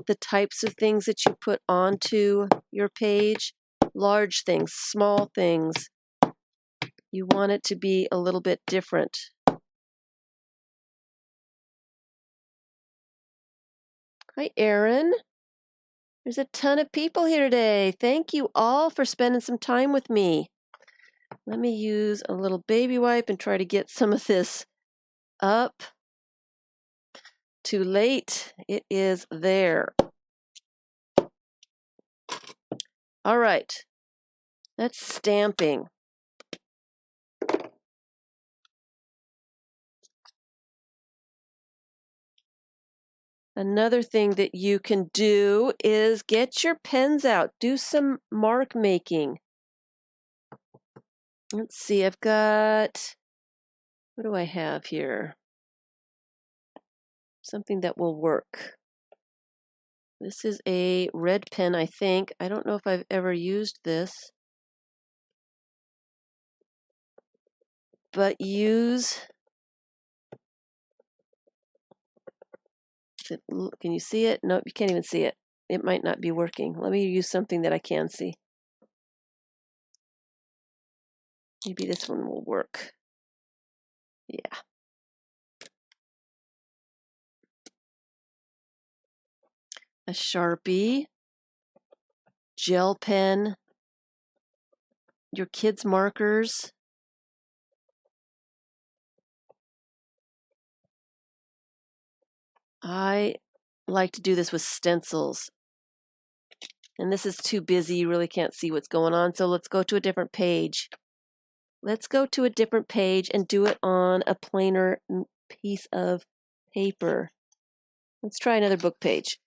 the types of things that you put onto your page, large things, small things, you want it to be a little bit different. Hi, Erin. There's a ton of people here today. Thank you all for spending some time with me. Let me use a little baby wipe and try to get some of this up. Too late. It is there. All right. That's stamping. Another thing that you can do is get your pens out. Do some mark making. Let's see, I've got, what do I have here? Something that will work. This is a red pen, I think. I don't know if I've ever used this. But use, can you see it? Nope, you can't even see it. It might not be working. Let me use something that I can see. Maybe this one will work. Yeah. A Sharpie, gel pen, your kids' markers. I like to do this with stencils. And this is too busy, you really can't see what's going on, so let's go to a different page. Let's go to a different page and do it on a plainer piece of paper. Let's try another book page.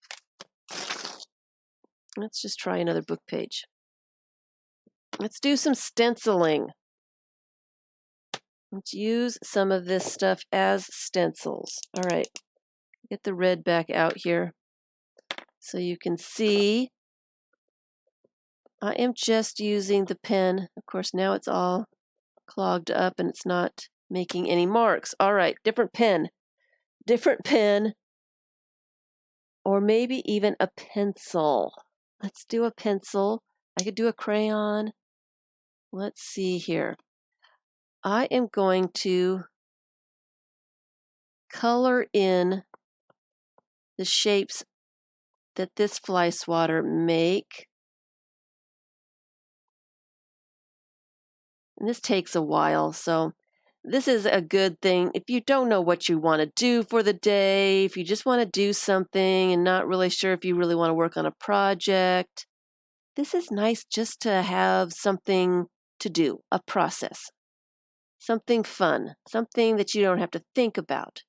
Let's just try another book page. Let's do some stenciling. Let's use some of this stuff as stencils. All right, get the red back out here so you can see. I am just using the pen. Of course, now it's all clogged up and it's not making any marks. All right, different pen. Different pen. Or maybe even a pencil. Let's do a pencil. I could do a crayon. Let's see here. I am going to color in the shapes that this fly swatter make. And this takes a while, so this is a good thing. If you don't know what you want to do for the day, if you just want to do something and not really sure if you really want to work on a project, this is nice just to have something to do, a process, something fun, something that you don't have to think about.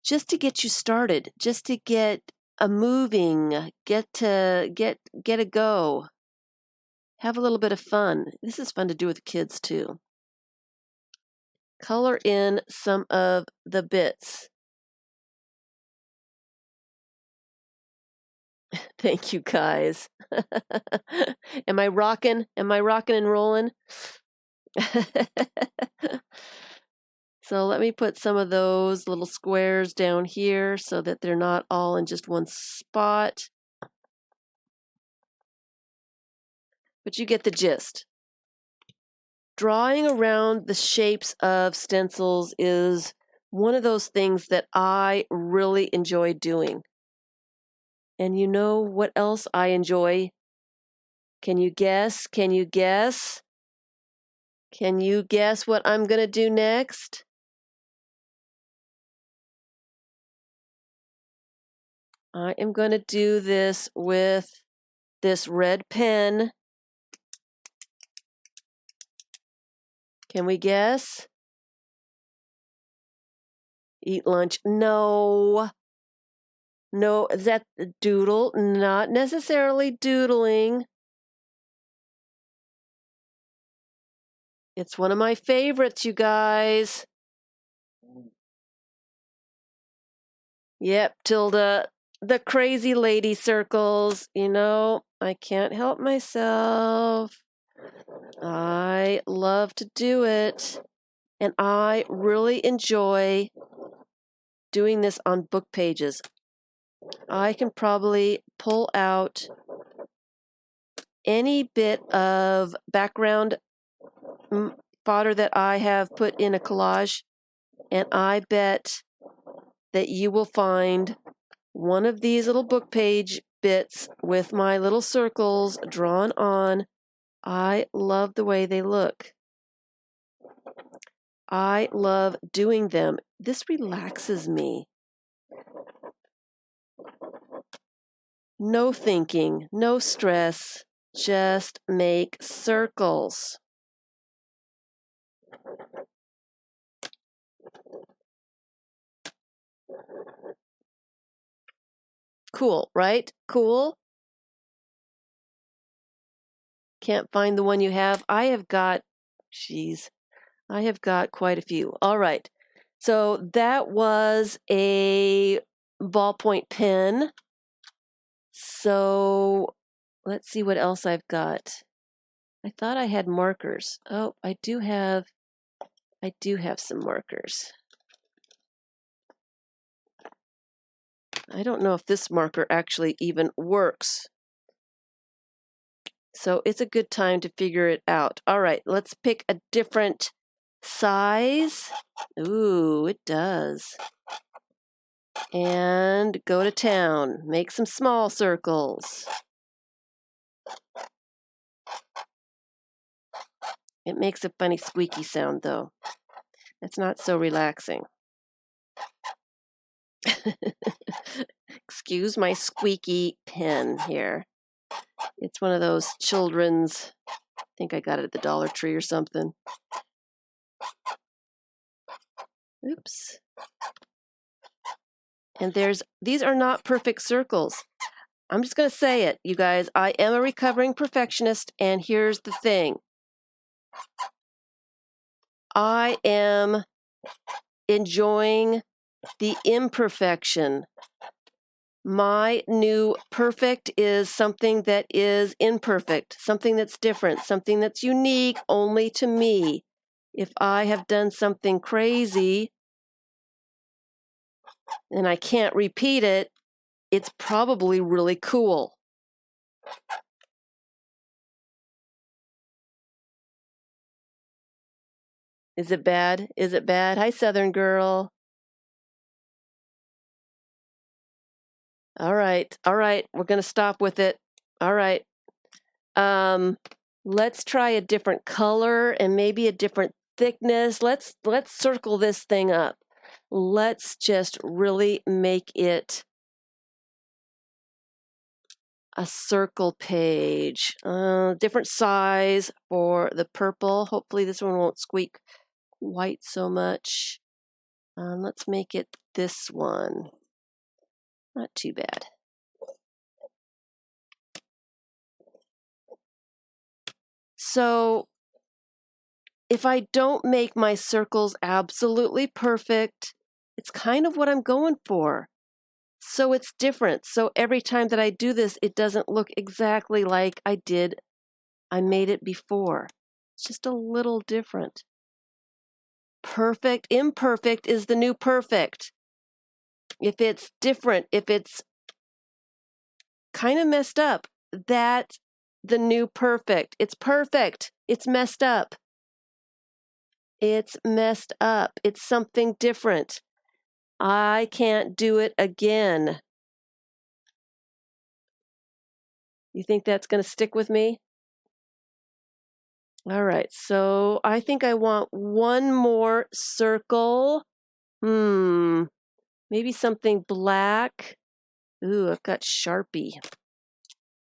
Just to get you started, just to get a moving, get a go. Have a little bit of fun. This is fun to do with kids too. Color in some of the bits. Thank you, guys. Am I rocking? Am I rocking and rolling? So let me put some of those little squares down here so that they're not all in just one spot. But you get the gist. Drawing around the shapes of stencils is one of those things that I really enjoy doing. And you know what else I enjoy? Can you guess? Can you guess? Can you guess what I'm going to do next? I am going to do this with this red pen. Can we guess? Eat lunch. No. No, is that doodle? Not necessarily doodling. It's one of my favorites, you guys. Yep, Tilda. The crazy lady circles. You know, I can't help myself. I love to do it. And I really enjoy doing this on book pages. I can probably pull out any bit of background fodder that I have put in a collage, and I bet that you will find one of these little book page bits with my little circles drawn on. I love the way they look. I love doing them. This relaxes me. No thinking, no stress, just make circles. Cool, right? Cool. Can't find the one you have. I have got quite a few. All right. So that was a ballpoint pen. So let's see what else I've got. I thought I had markers. Oh, I do have some markers. I don't know if this marker actually even works. So it's a good time to figure it out. All right, let's pick a different size. Ooh, it does. And go to town. Make some small circles. It makes a funny squeaky sound, though. It's not so relaxing. Excuse my squeaky pen here. It's one of those children's, I think I got it at the Dollar Tree or something. Oops. And these are not perfect circles. I'm just going to say it, you guys. I am a recovering perfectionist, and here's the thing. I am enjoying the imperfection. My new perfect is something that is imperfect, something that's different, something that's unique only to me. If I have done something crazy and I can't repeat it, it's probably really cool. Is it bad? Is it bad? Hi, Southern girl. All right. We're going to stop with it. All right. Let's try a different color and maybe a different thickness. Let's circle this thing up. Let's just really make it a circle page. Different size for the purple. Hopefully this one won't squeak quite so much. Let's make it this one. Not too bad. So if I don't make my circles absolutely perfect, it's kind of what I'm going for. So it's different. So every time that I do this, it doesn't look exactly like I made it before. It's just a little different. Perfect, imperfect is the new perfect. If it's different, if it's kind of messed up, that's the new perfect. It's perfect. It's messed up. It's messed up. It's something different. I can't do it again. You think that's going to stick with me? All right, so I think I want one more circle. Maybe something black. Ooh, I've got Sharpie.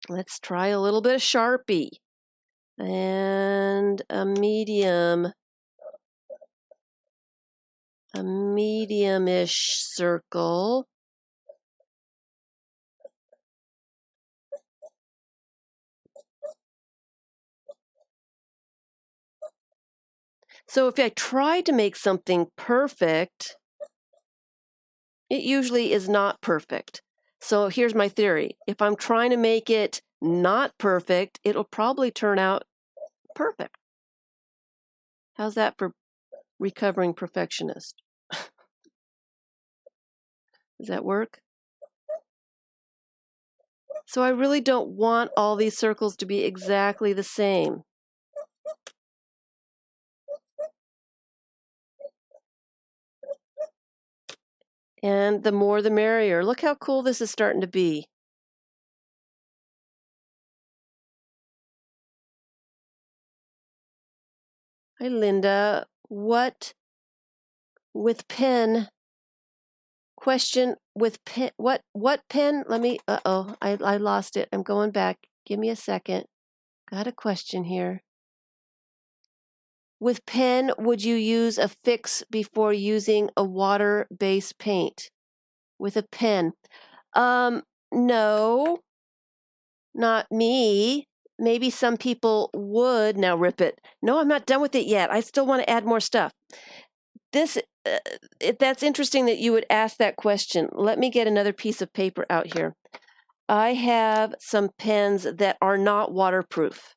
Let's try a little bit of Sharpie. And a medium-ish circle. So if I try to make something perfect, it usually is not perfect. So here's my theory. If I'm trying to make it not perfect, it'll probably turn out perfect. How's that for recovering perfectionist? Does that work? So I really don't want all these circles to be exactly the same. And the more the merrier. Look how cool this is starting to be. Hi, Linda. What with pen? Question with pen. What pen? Let me, I lost it. I'm going back. Give me a second. Got a question here. With pen, would you use a fix before using a water-based paint? with a pen. No, not me. Maybe some people would. Now rip it. No, I'm not done with it yet. I still want to add more stuff. This, that's interesting that you would ask that question. Let me get another piece of paper out here. I have some pens that are not waterproof.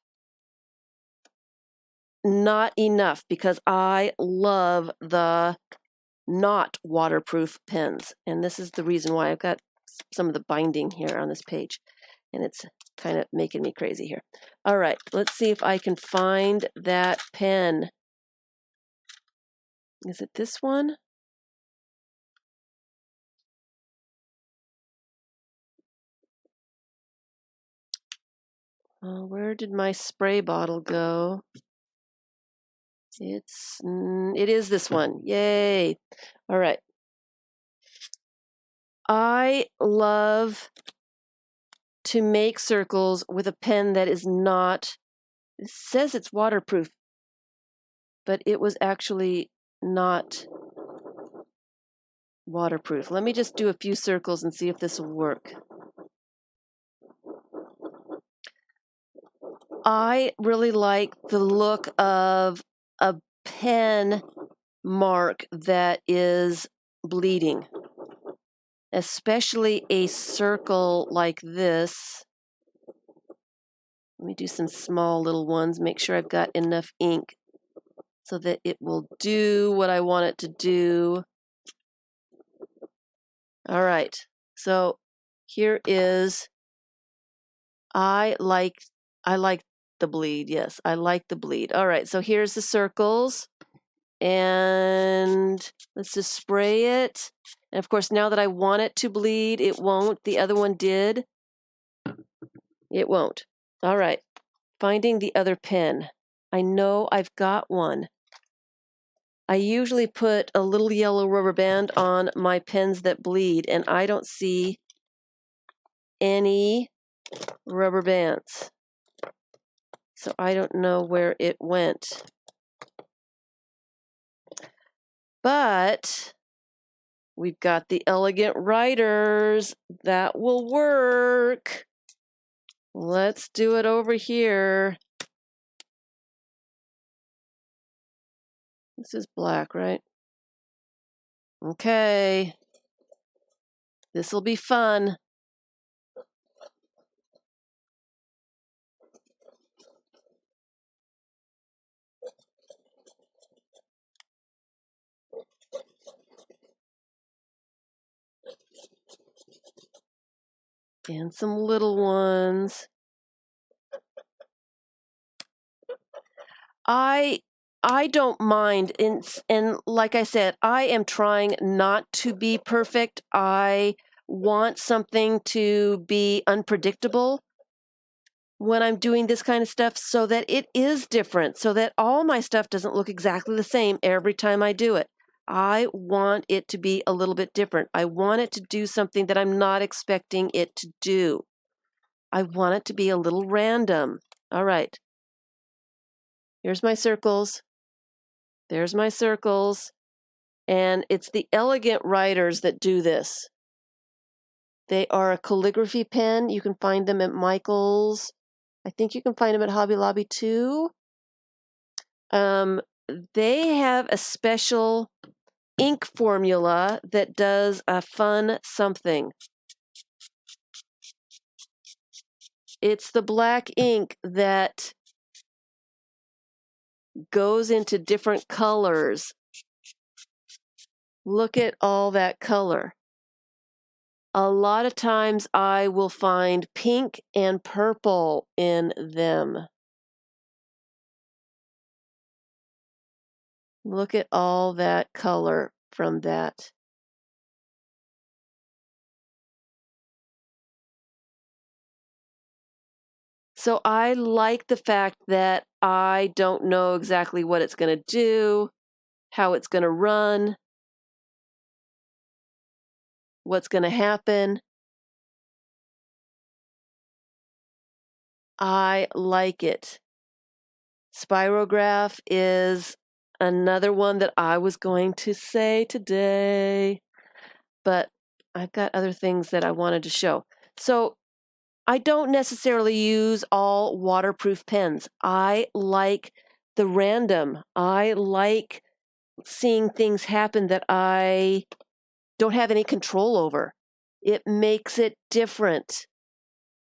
Not enough, because I love the not waterproof pens. And this is the reason why I've got some of the binding here on this page. And it's kind of making me crazy here. All right, let's see if I can find that pen. Is it this one? Where did my spray bottle go? It is this one. Yay. All right. I love to make circles with a pen that is not, it says it's waterproof, but it was actually not waterproof. Let me just do a few circles and see if this will work. I really like the look of a pen mark that is bleeding, especially a circle like this. Let me do some small little ones, make sure I've got enough ink so that it will do what I want it to do. All right, so here is, I like the bleed. Yes, I like the bleed. All right, so here's the circles, and let's just spray it. And of course, now that I want it to bleed, it won't. The other one did. It won't. All right, finding the other pen. I know I've got one. I usually put a little yellow rubber band on my pens that bleed, and I don't see any rubber bands. So I don't know where it went. But we've got the elegant writers. That will work. Let's do it over here. This is black, right? Okay. This will be fun. And some little ones. I don't mind, and like I said, I am trying not to be perfect. I want something to be unpredictable when I'm doing this kind of stuff, so that it is different, so that all my stuff doesn't look exactly the same every time I do it. I want it to be a little bit different. I want it to do something that I'm not expecting it to do. I want it to be a little random. All right. Here's my circles. There's my circles. And it's the elegant writers that do this. They are a calligraphy pen. You can find them at Michael's. I think you can find them at Hobby Lobby too. They have a special ink formula that does a fun something. It's the black ink that goes into different colors. Look at all that color. A lot of times I will find pink and purple in them. Look at all that color from that. So I like the fact that I don't know exactly what it's going to do, how it's going to run, what's going to happen. I like it. Spirograph is another one that I was going to say today, but I've got other things that I wanted to show. So I don't necessarily use all waterproof pens. I like the random. I like seeing things happen that I don't have any control over. It makes it different.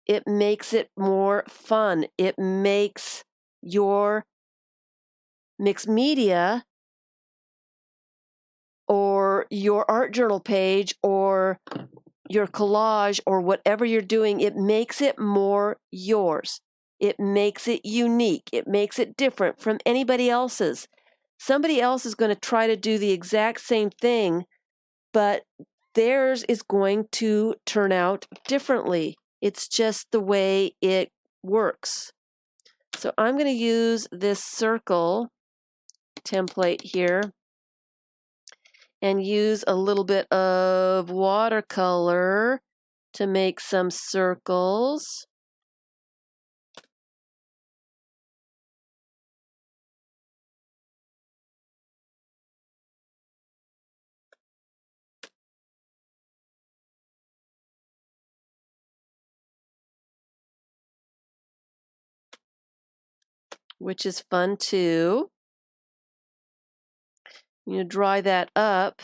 It makes it more fun. It makes your mixed media or your art journal page or your collage or whatever you're doing, it makes it more yours. It makes it unique. It makes it different from anybody else's. Somebody else is going to try to do the exact same thing, but theirs is going to turn out differently. It's just the way it works. So I'm going to use this circle template here and use a little bit of watercolor to make some circles. Which is fun too. You dry that up.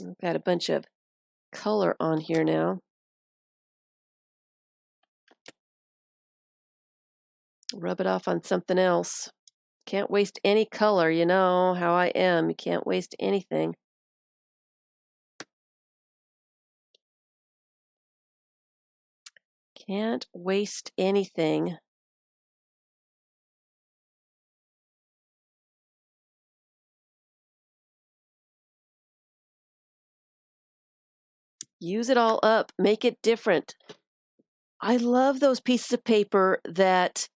I've got a bunch of color on here now. Rub it off on something else. Can't waste any color, you know how I am. You can't waste anything. Can't waste anything. Use it all up. Make it different. I love those pieces of paper that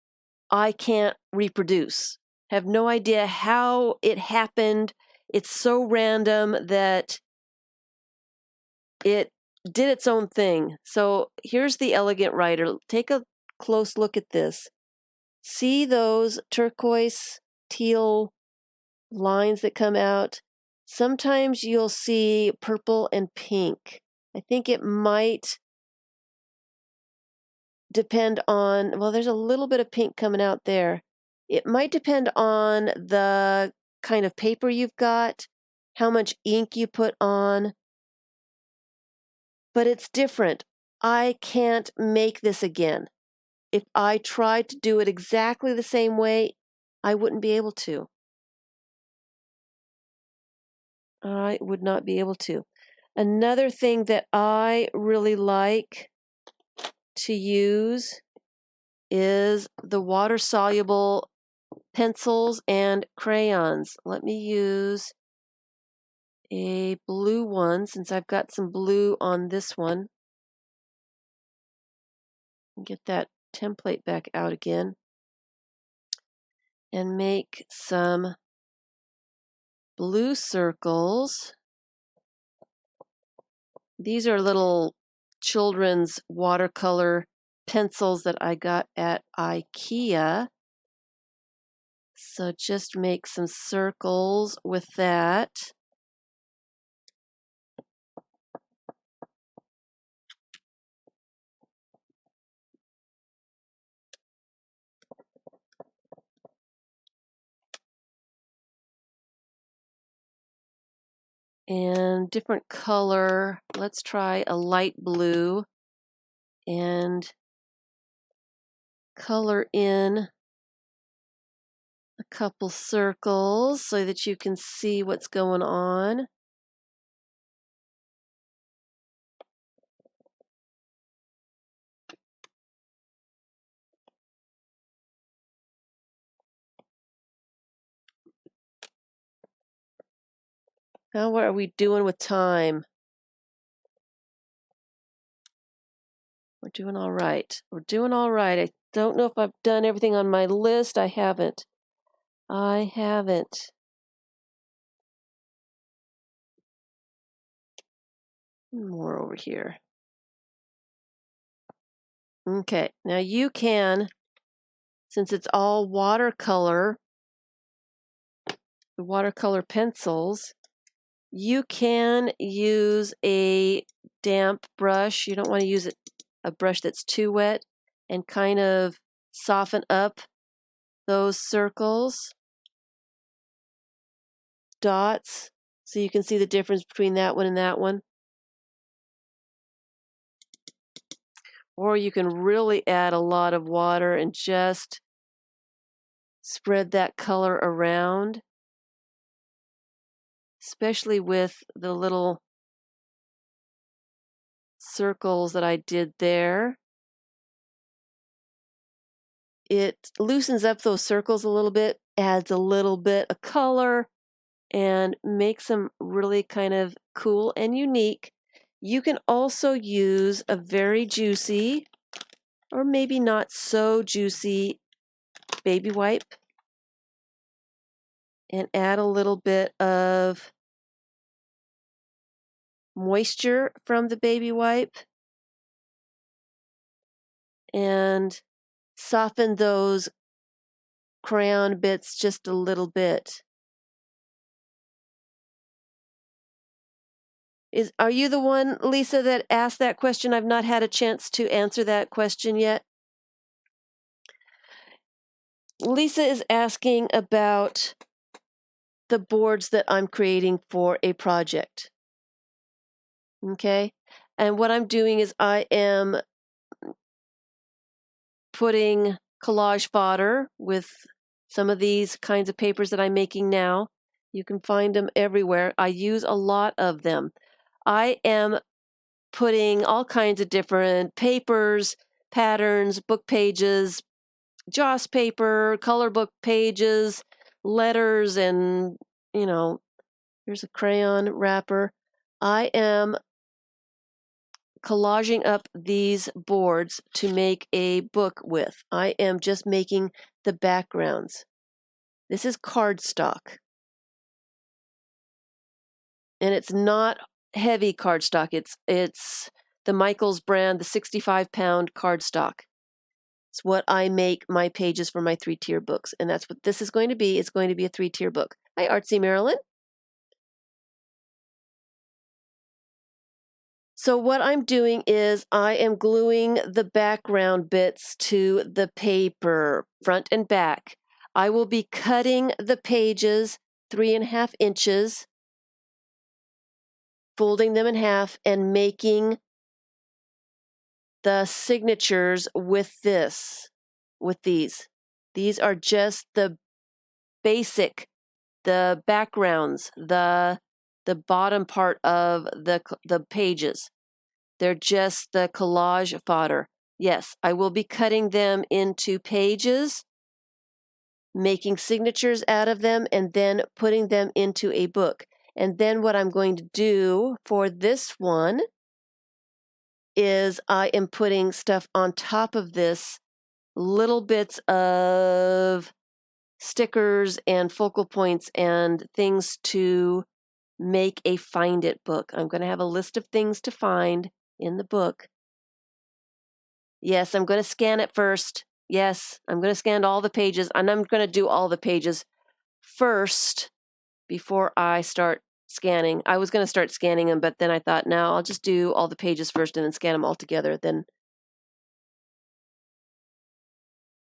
I can't reproduce. Have no idea how it happened. It's so random that it did its own thing. So here's the Elegant Writer. Take a close look at this. See those turquoise, teal lines that come out? Sometimes you'll see purple and pink. I think it might depend on, well, there's a little bit of pink coming out there. It might depend on the kind of paper you've got, how much ink you put on, but it's different. I can't make this again. If I tried to do it exactly the same way, I wouldn't be able to. I would not be able to. Another thing that I really like to use is the water-soluble pencils and crayons. Let me use a blue one since I've got some blue on this one. Get that template back out again and make some blue circles. These are little children's watercolor pencils that I got at IKEA. So just make some circles with that. And different color. Let's try a light blue and color in a couple circles so that you can see what's going on. Now, what are we doing with time? We're doing all right. We're doing all right. I don't know if I've done everything on my list. I haven't. I haven't. More over here. Okay, now you can, since it's all watercolor, the watercolor pencils, You can use a damp brush. You don't want to use a brush that's too wet, and kind of soften up those circles, dots, so you can see the difference between that one and that one. Or you can really add a lot of water and just spread that color around, especially with the little circles that I did there. It loosens up those circles a little bit, adds a little bit of color, and makes them really kind of cool and unique. You can also use a very juicy, or maybe not so juicy, baby wipe and add a little bit of moisture from the baby wipe and soften those crayon bits just a little bit. Are you the one, Lisa, that asked that question? I've not had a chance to answer that question yet. Lisa is asking about the boards that I'm creating for a project. Okay? And what I'm doing is I am putting collage fodder with some of these kinds of papers that I'm making now. You can find them everywhere. I use a lot of them. I am putting all kinds of different papers, patterns, book pages, joss paper, color book pages, letters, and, here's a crayon wrapper. I am collaging up these boards to make a book with. I am just making the backgrounds. This is cardstock. And it's not heavy cardstock. It's the Michaels brand, the 65-pound cardstock. It's what I make my pages for my 3-tier books. And that's what this is going to be. It's going to be a 3-tier book. Hi, Artsy Marilyn. So what I'm doing is I am gluing the background bits to the paper, front and back. I will be cutting the pages 3.5 inches, folding them in half, and making the signatures with these. These are just the basic, the backgrounds, the bottom part of the pages. They're just the collage fodder. Yes, I will be cutting them into pages, making signatures out of them, and then putting them into a book. And then what I'm going to do for this one is I am putting stuff on top of this, little bits of stickers and focal points and things to make a find it book. I'm going to have a list of things to find in the book. Yes, I'm going to scan it first. Yes, I'm going to scan all the pages, and I'm going to do all the pages first before I start scanning. I was going to start scanning them, but then I thought, no, I'll just do all the pages first and then scan them all together. Then,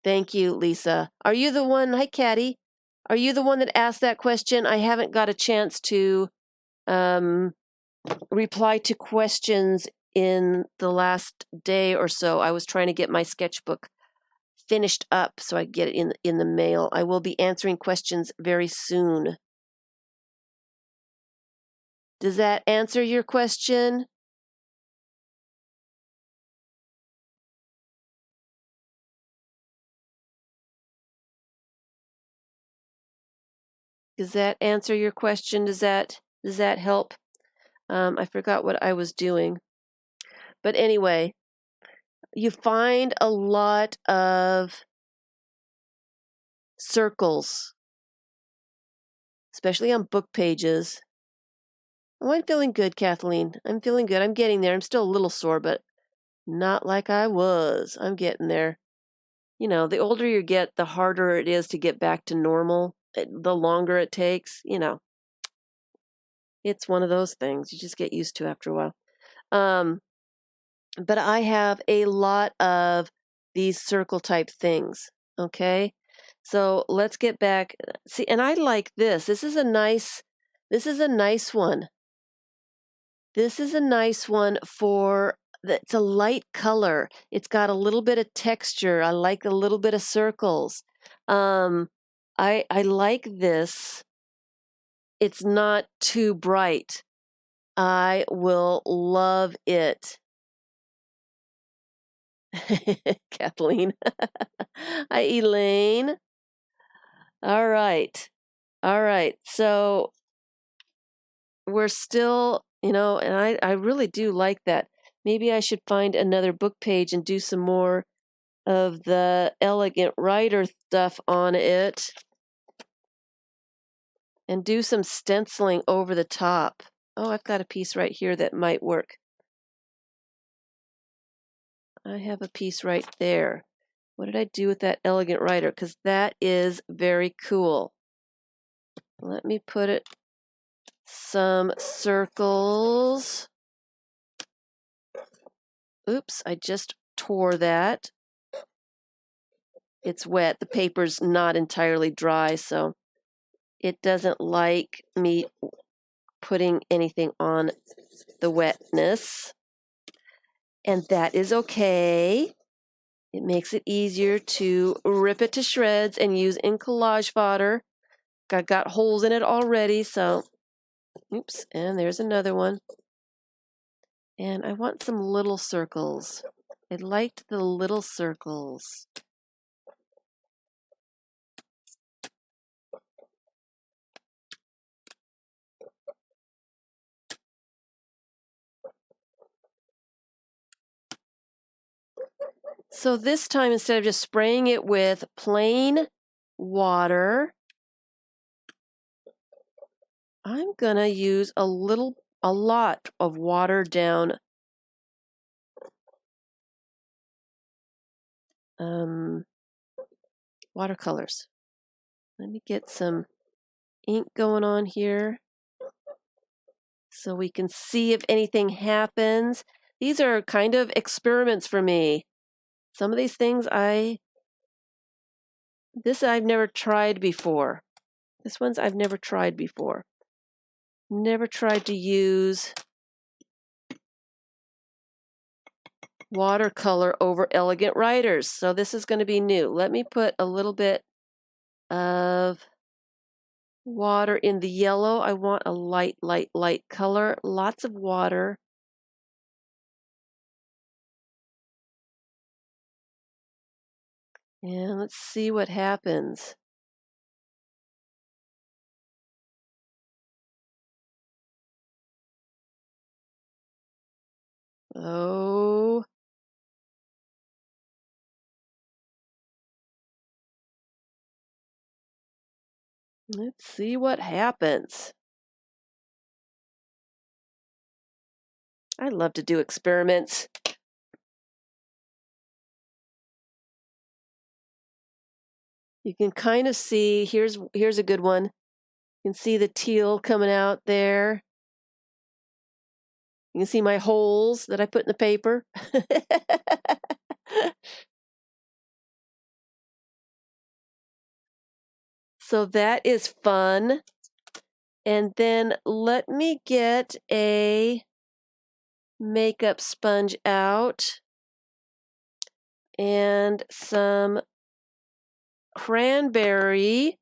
thank you, Lisa. Are you the one? Hi, Caddy. Are you the one that asked that question? I haven't got a chance to reply to questions in the last day or so. I was trying to get my sketchbook finished up so I get it in the mail. I will be answering questions very soon. Does that answer your question? Does that answer your question? Does that help? I forgot what I was doing. But anyway, you find a lot of circles, especially on book pages. Oh, I'm feeling good, Kathleen. I'm feeling good. I'm getting there. I'm still a little sore, but not like I was. I'm getting there. The older you get, the harder it is to get back to normal. The longer it takes, It's one of those things you just get used to after a while. But I have a lot of these circle type things, okay? So let's get back. See, and I like this. This is a nice one. This is a nice one for, it's a light color. It's got a little bit of texture. I like a little bit of circles. I like this. It's not too bright. I will love it. Kathleen. Hi, Elaine. All right. All right. So we're still, and I really do like that. Maybe I should find another book page and do some more of the elegant writer stuff on it and do some stenciling over the top. Oh, I've got a piece right here that might work. I have a piece right there. What did I do with that elegant writer? Because that is very cool. Let me put it some circles. Oops, I just tore that. It's wet. The paper's not entirely dry, so it doesn't like me putting anything on the wetness. And that is okay. It makes it easier to rip it to shreds and use in collage fodder. I got holes in it already, so oops, and there's another one. And I want some little circles. I liked the little circles. So this time, instead of just spraying it with plain water, I'm gonna use a lot of watered down watercolors. Let me get some ink going on here so we can see if anything happens. These are kind of experiments for me. Some of these things I've never tried before. This one's I've never tried before. Never tried to use watercolor over elegant writers. So this is going to be new. Let me put a little bit of water in the yellow. I want a light, light, light color. Lots of water. And let's see what happens. Oh. Let's see what happens. I love to do experiments. You can kind of see, here's a good one. You can see the teal coming out there. You can see my holes that I put in the paper. So that is fun. And then let me get a makeup sponge out and some cranberry,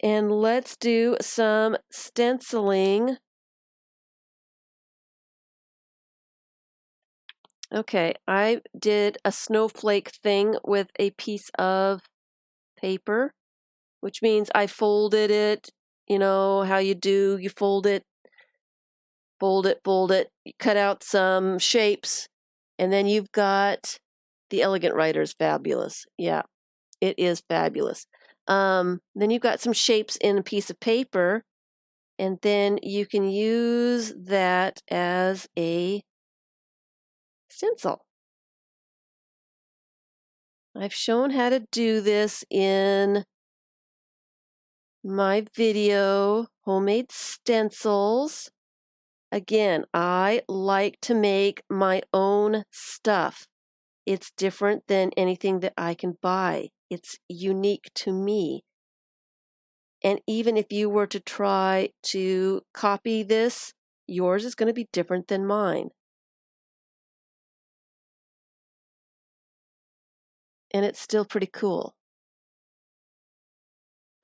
and let's do some stenciling. Okay, I did a snowflake thing with a piece of paper, which means I folded it, you know how you do, you fold it, you cut out some shapes, and then you've got the elegant writer's fabulous. Yeah, it is fabulous. Then you've got some shapes in a piece of paper, and then you can use that as a stencil. I've shown how to do this in my video homemade stencils. Again, I like to make my own stuff. It's different than anything that I can buy. It's unique to me. And even if you were to try to copy this, yours is going to be different than mine. And it's still pretty cool.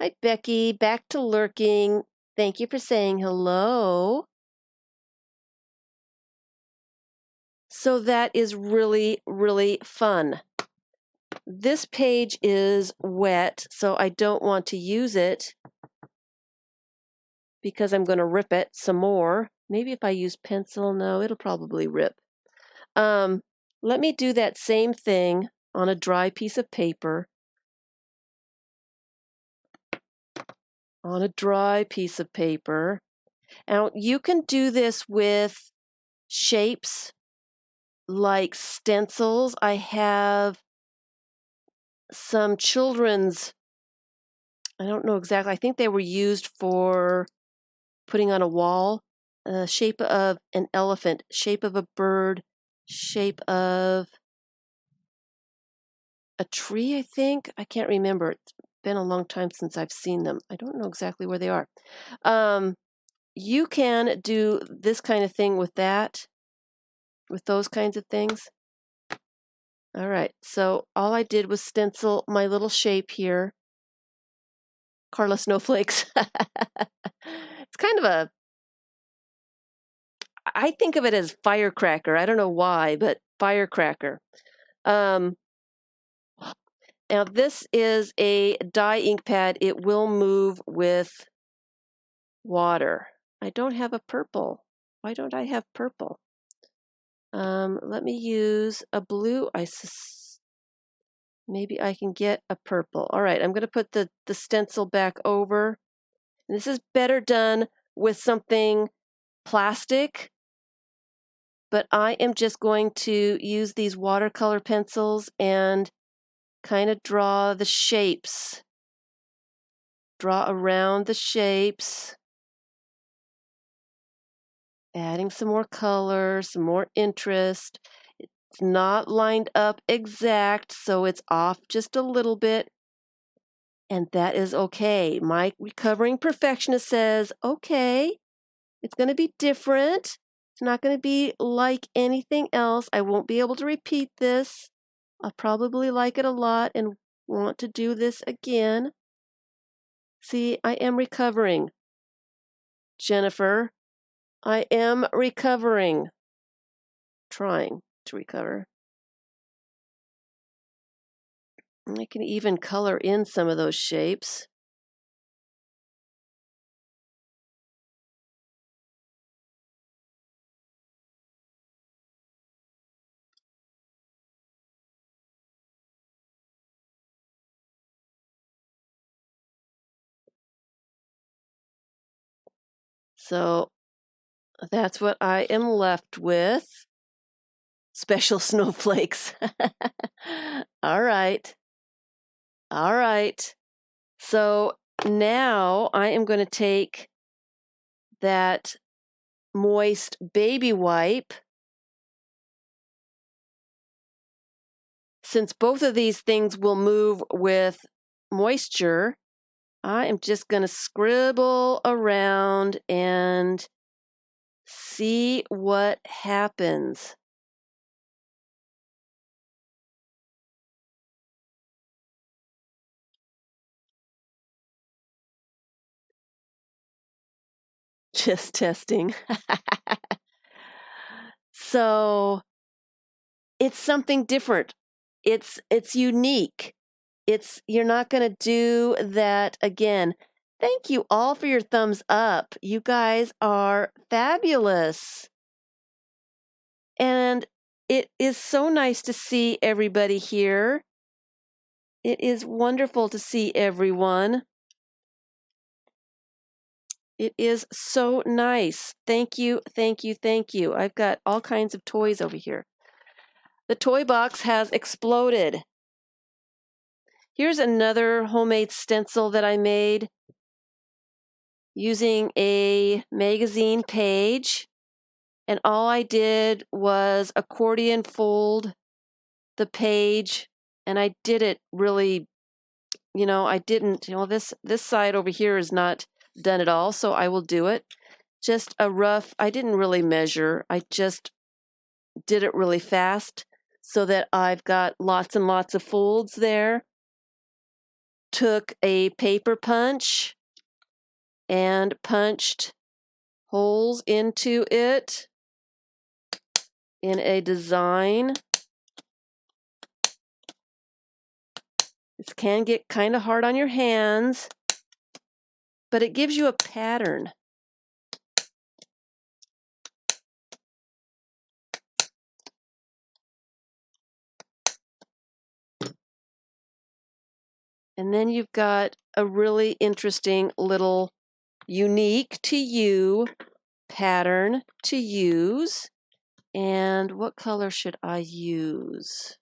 Hi, Becky. Back to lurking. Thank you for saying hello. So that is really, really fun. This page is wet, so I don't want to use it because I'm going to rip it some more. Maybe if I use pencil, no, it'll probably rip. Let me do that same thing on a dry piece of paper. On a dry piece of paper. Now, you can do this with shapes like stencils. I have some children's, I don't know exactly, I think they were used for putting on a wall, shape of an elephant, shape of a bird, shape of a tree, I think. I can't remember. It's been a long time since I've seen them. I don't know exactly where they are. You can do this kind of thing with that, with those kinds of things. All right, so all I did was stencil my little shape here. Carla Snowflakes. It's kind of a, I think of it as firecracker. I don't know why, but firecracker. Now this is a dye ink pad. It will move with water. I don't have a purple. Why don't I have purple? Let me use a blue. Maybe I can get a purple. All right, I'm going to put the stencil back over. And this is better done with something plastic, but I am just going to use these watercolor pencils and kind of draw the shapes. Draw around the shapes. Adding some more color, some more interest. It's not lined up exact, so it's off just a little bit. And that is okay. My recovering perfectionist says, okay, it's going to be different. It's not going to be like anything else. I won't be able to repeat this. I'll probably like it a lot and want to do this again. See, I am recovering. Jennifer, I am recovering. Trying to recover. I can even color in some of those shapes. So that's what I am left with. Special snowflakes. All right. All right. So now I am going to take that moist baby wipe. Since both of these things will move with moisture, I am just going to scribble around and see what happens. Just testing. So it's something different. It's unique. You're not going to do that again. Thank you all for your thumbs up. You guys are fabulous. And it is so nice to see everybody here. It is wonderful to see everyone. It is so nice. Thank you, thank you, thank you. I've got all kinds of toys over here. The toy box has exploded. Here's another homemade stencil that I made. using a magazine page, and all I did was accordion fold the page, and I did it really, I didn't, this side over here is not done at all, so I will do it. Just a rough, I didn't really measure, I just did it really fast so that I've got lots and lots of folds there. Took a paper punch and punched holes into it in a design. This can get kind of hard on your hands, but it gives you a pattern. And then you've got a really interesting little unique to you pattern to use. And what color should I use?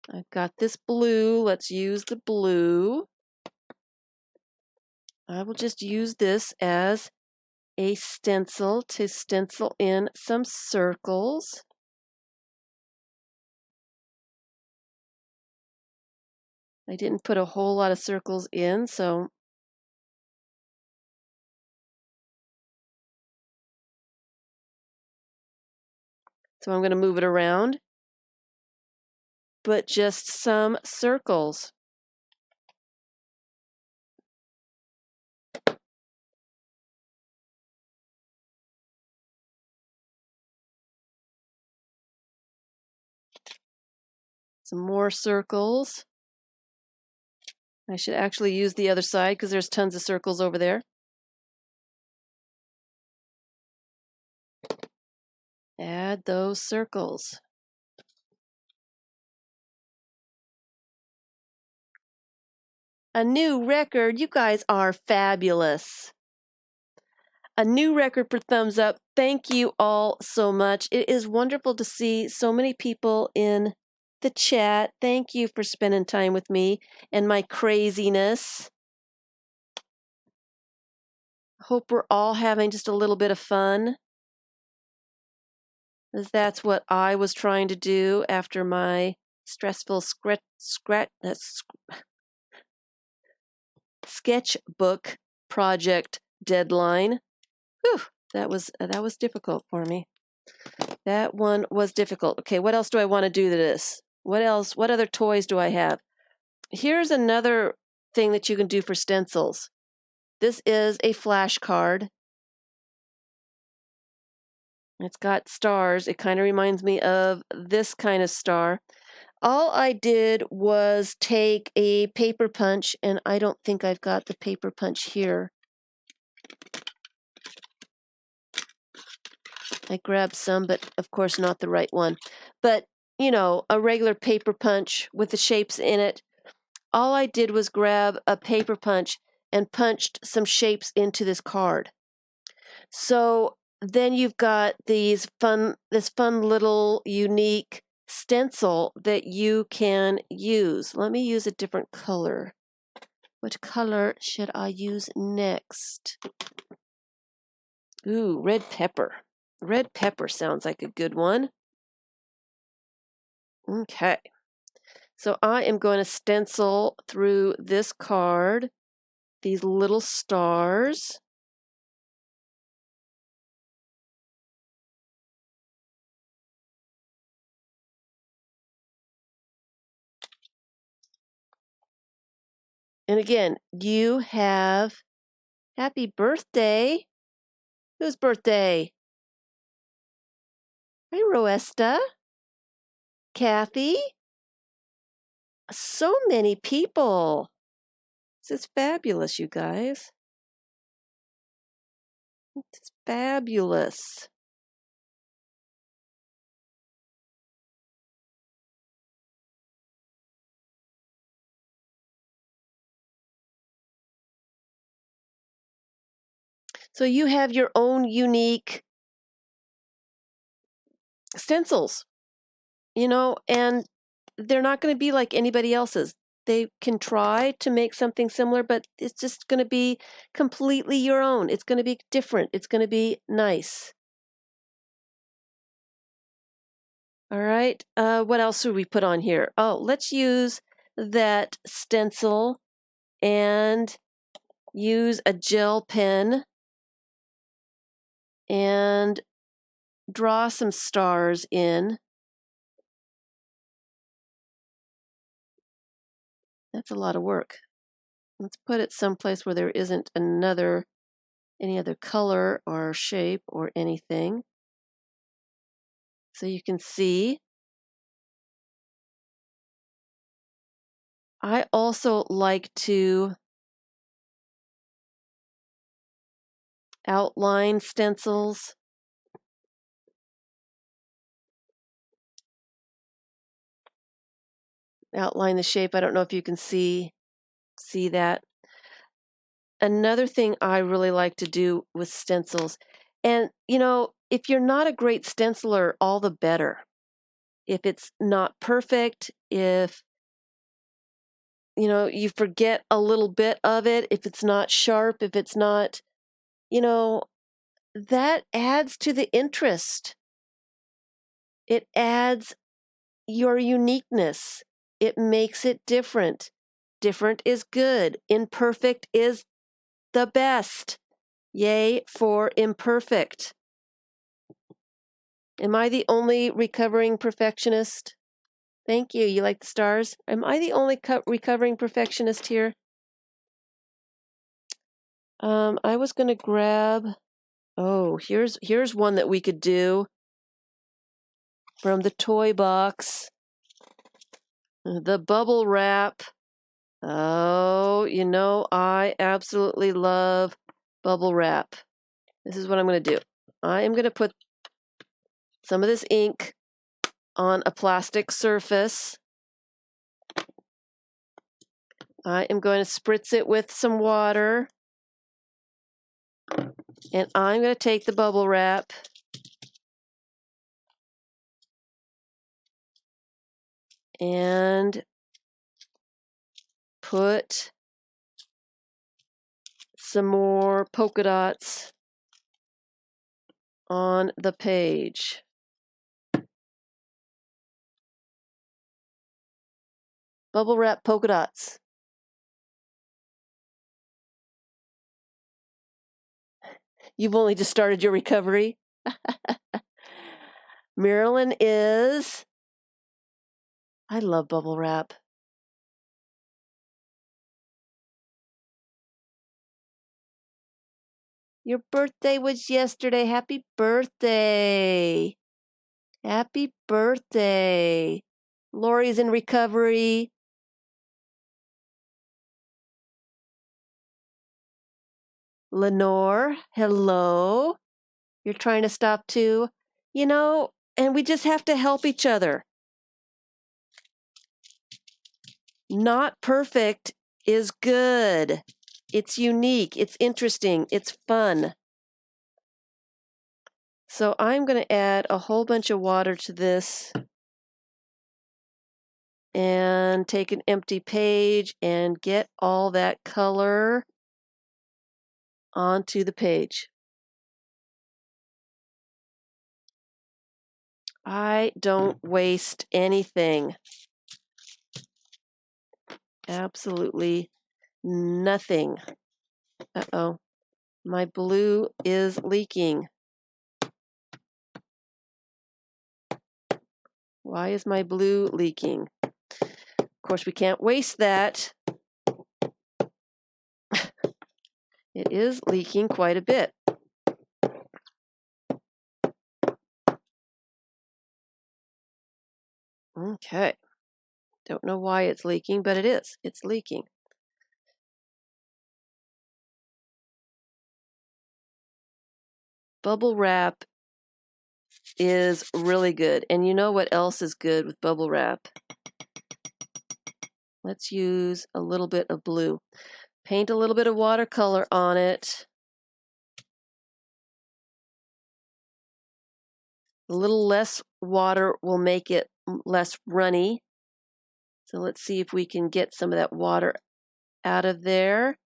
I've got this blue. Let's use the blue. I will just use this as a stencil to stencil in some circles. I didn't put a whole lot of circles in, so I'm going to move it around, but just some circles. Some more circles. I should actually use the other side because there's tons of circles over there. Add those circles. A new record. You guys are fabulous. A new record for thumbs up. Thank you all so much. It is wonderful to see so many people in the chat. Thank you for spending time with me and my craziness. Hope we're all having just a little bit of fun, as that's what I was trying to do after my stressful sketchbook project deadline. Whew, that was difficult for me. That one was difficult. Okay, what else do I want to do to this? What else? What other toys do I have? Here's another thing that you can do for stencils. This is a flashcard. It's got stars. It kind of reminds me of this kind of star. All I did was take a paper punch, and I don't think I've got the paper punch here. I grabbed some, but of course not the right one. But, a regular paper punch with the shapes in it. All I did was grab a paper punch and punched some shapes into this card. So then you've got this fun little unique stencil that you can use. Let me use a different color. What color should I use next? Ooh, red pepper. Red pepper sounds like a good one. Okay. So I am going to stencil through this card these little stars. And again, you have happy birthday. Whose birthday? Hi, Roesta. Kathy. So many people. This is fabulous, you guys. It's fabulous. So you have your own unique stencils, and they're not going to be like anybody else's. they can try to make something similar, but it's just going to be completely your own. It's going to be different. It's going to be nice. All right. What else should we put on here? Oh, let's use that stencil and use a gel pen and draw some stars in. That's a lot of work. Let's put it someplace where there isn't any other color or shape or anything. So you can see. I also like to outline stencils. Outline the shape. I don't know if you can see that. Another thing I really like to do with stencils, and if you're not a great stenciler, all the better. If it's not perfect, if you forget a little bit of it, if it's not sharp, if it's not, that adds to the interest. It adds your uniqueness. It makes it different. Different is good. Imperfect is the best. Yay for imperfect. Am I the only recovering perfectionist? Thank you. You like the stars? Am I the only recovering perfectionist here? I was going to grab... Oh, here's one that we could do from the toy box. The bubble wrap. Oh, I absolutely love bubble wrap. This is what I'm going to do. I am going to put some of this ink on a plastic surface. I am going to spritz it with some water. And I'm going to take the bubble wrap and put some more polka dots on the page. Bubble wrap polka dots. You've only just started your recovery. Marilyn is... I love bubble wrap. Your birthday was yesterday. Happy birthday. Happy birthday. Lori's in recovery. Lenore, hello. You're trying to stop too? And we just have to help each other. Not perfect is good. It's unique. It's interesting. It's fun. So I'm going to add a whole bunch of water to this and take an empty page and get all that color onto the page. I don't waste anything. Absolutely nothing. Uh-oh. My blue is leaking. Why is my blue leaking? Of course, we can't waste that. It is leaking quite a bit. Okay. Don't know why it's leaking, but it is. It's leaking. Bubble wrap is really good. And you know what else is good with bubble wrap? Let's use a little bit of blue. Paint a little bit of watercolor on it. A little less water will make it less runny. So let's see if we can get some of that water out of there.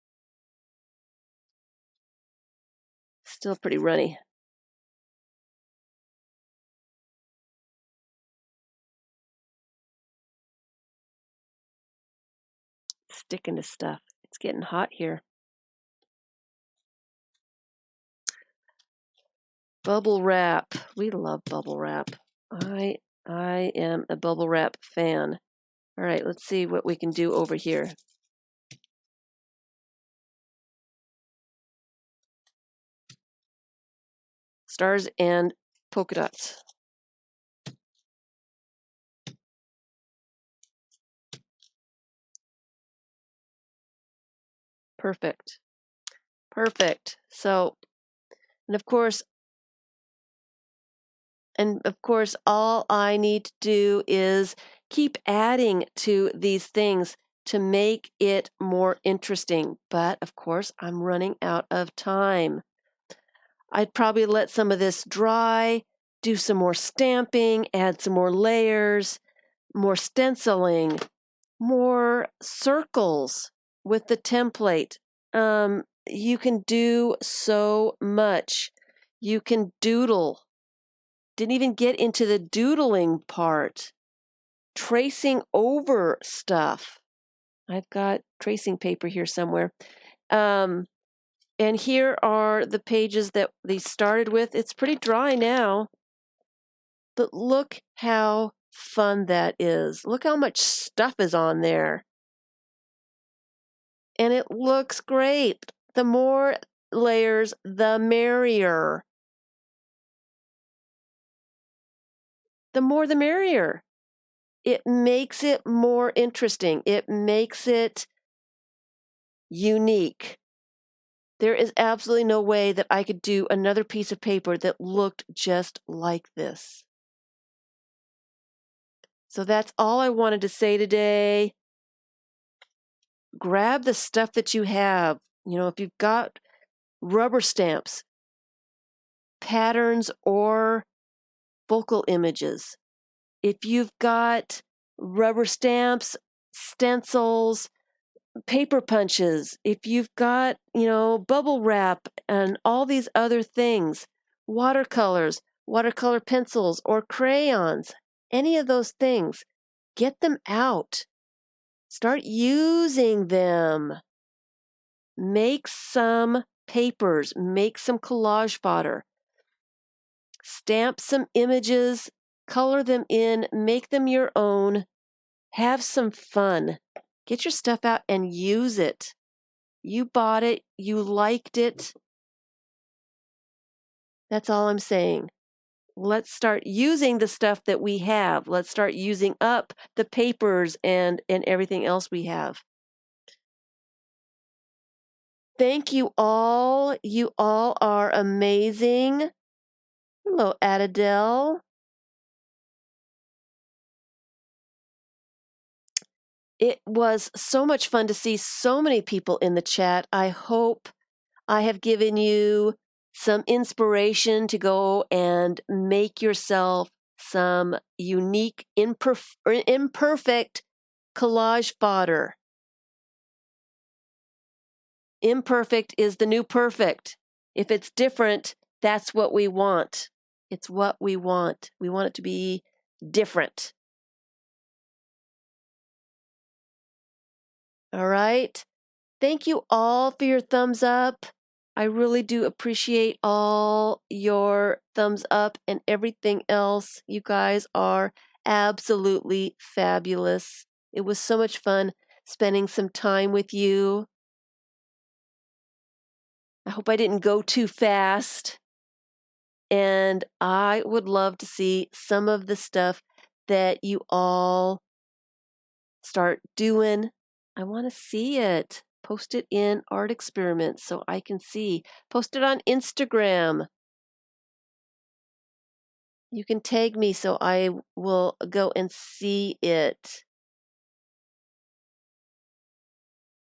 Still pretty runny. Sticking to stuff. It's getting hot here. Bubble wrap. We love bubble wrap. I am a bubble wrap fan. All right, let's see what we can do over here. Stars and polka dots. Perfect. Perfect. So, and of course, all I need to do is keep adding to these things to make it more interesting. But of course, I'm running out of time. I'd probably let some of this dry, do some more stamping, add some more layers, more stenciling, more circles with the template. You can do so much. You can doodle. Didn't even get into the doodling part. Tracing over stuff. I've got tracing paper here somewhere. And here are the pages that they started with. It's pretty dry now. But look how fun that is. Look how much stuff is on there. And it looks great. The more layers, the merrier. The more the merrier. It makes it more interesting. It makes it unique. There is absolutely no way that I could do another piece of paper that looked just like this. So that's all I wanted to say today. Grab the stuff that you have. You know, if you've got rubber stamps, patterns, or focal images, if you've got rubber stamps, stencils, paper punches, if you've got, bubble wrap and all these other things, watercolors, watercolor pencils, or crayons, any of those things, get them out. Start using them. Make some papers, make some collage fodder. Stamp some images, color them in, make them your own. Have some fun. Get your stuff out and use it. You bought it. You liked it. That's all I'm saying. Let's start using the stuff that we have. Let's start using up the papers and everything else we have. Thank you all. You all are amazing. Hello, Adele. It was so much fun to see so many people in the chat. I hope I have given you some inspiration to go and make yourself some unique, imperfect collage fodder. Imperfect is the new perfect. If it's different, that's what we want. It's what we want. We want it to be different. All right. Thank you all for your thumbs up. I really do appreciate all your thumbs up and everything else. You guys are absolutely fabulous. It was so much fun spending some time with you. I hope I didn't go too fast. And I would love to see some of the stuff that you all start doing. I want to see it. Post it in Art Experiments so I can see. Post it on Instagram. You can tag me so I will go and see it.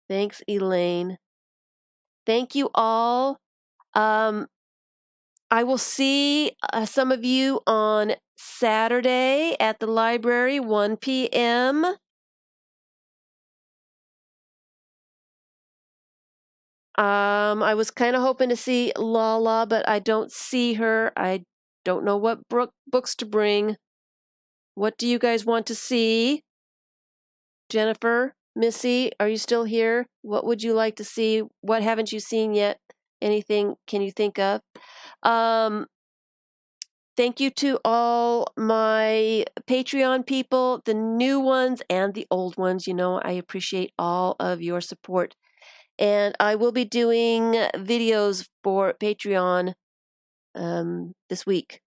Thanks, Elaine. Thank you all. I will see some of you on Saturday at the library, 1 p.m. I was kind of hoping to see Lala, but I don't see her. I don't know what books to bring. What do you guys want to see? Jennifer, Missy, are you still here? What would you like to see? What haven't you seen yet? Anything can you think of? Thank you to all my Patreon people, the new ones and the old ones. You know, I appreciate all of your support. And I will be doing videos for Patreon this week.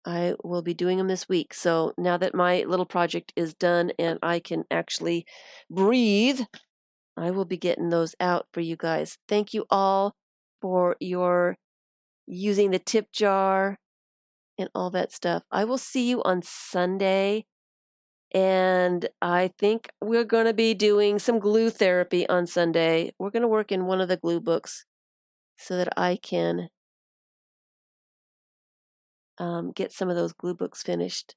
I will be doing them this week. So now that my little project is done and I can actually breathe, I will be getting those out for you guys. Thank you all for your using the tip jar and all that stuff. I will see you on Sunday. And I think we're going to be doing some glue therapy on Sunday. We're going to work in one of the glue books so that I can get some of those glue books finished.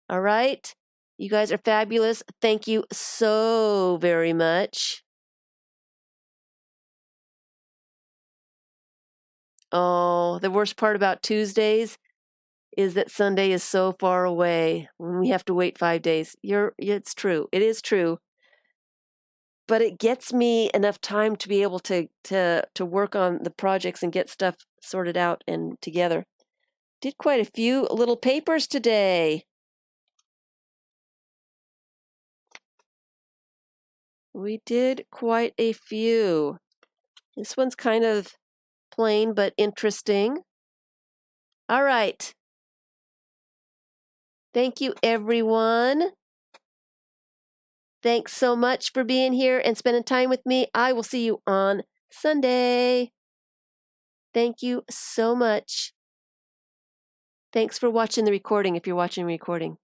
All right. You guys are fabulous. Thank you so very much. Oh, the worst part about Tuesdays is that Sunday is so far away when we have to wait 5 days. It's true. It is true. But it gets me enough time to be able to work on the projects and get stuff sorted out and together. Did quite a few little papers today. We did quite a few. This one's kind of plain but interesting. All right. Thank you, everyone. Thanks so much for being here and spending time with me. I will see you on Sunday. Thank you so much. Thanks for watching the recording if you're watching the recording.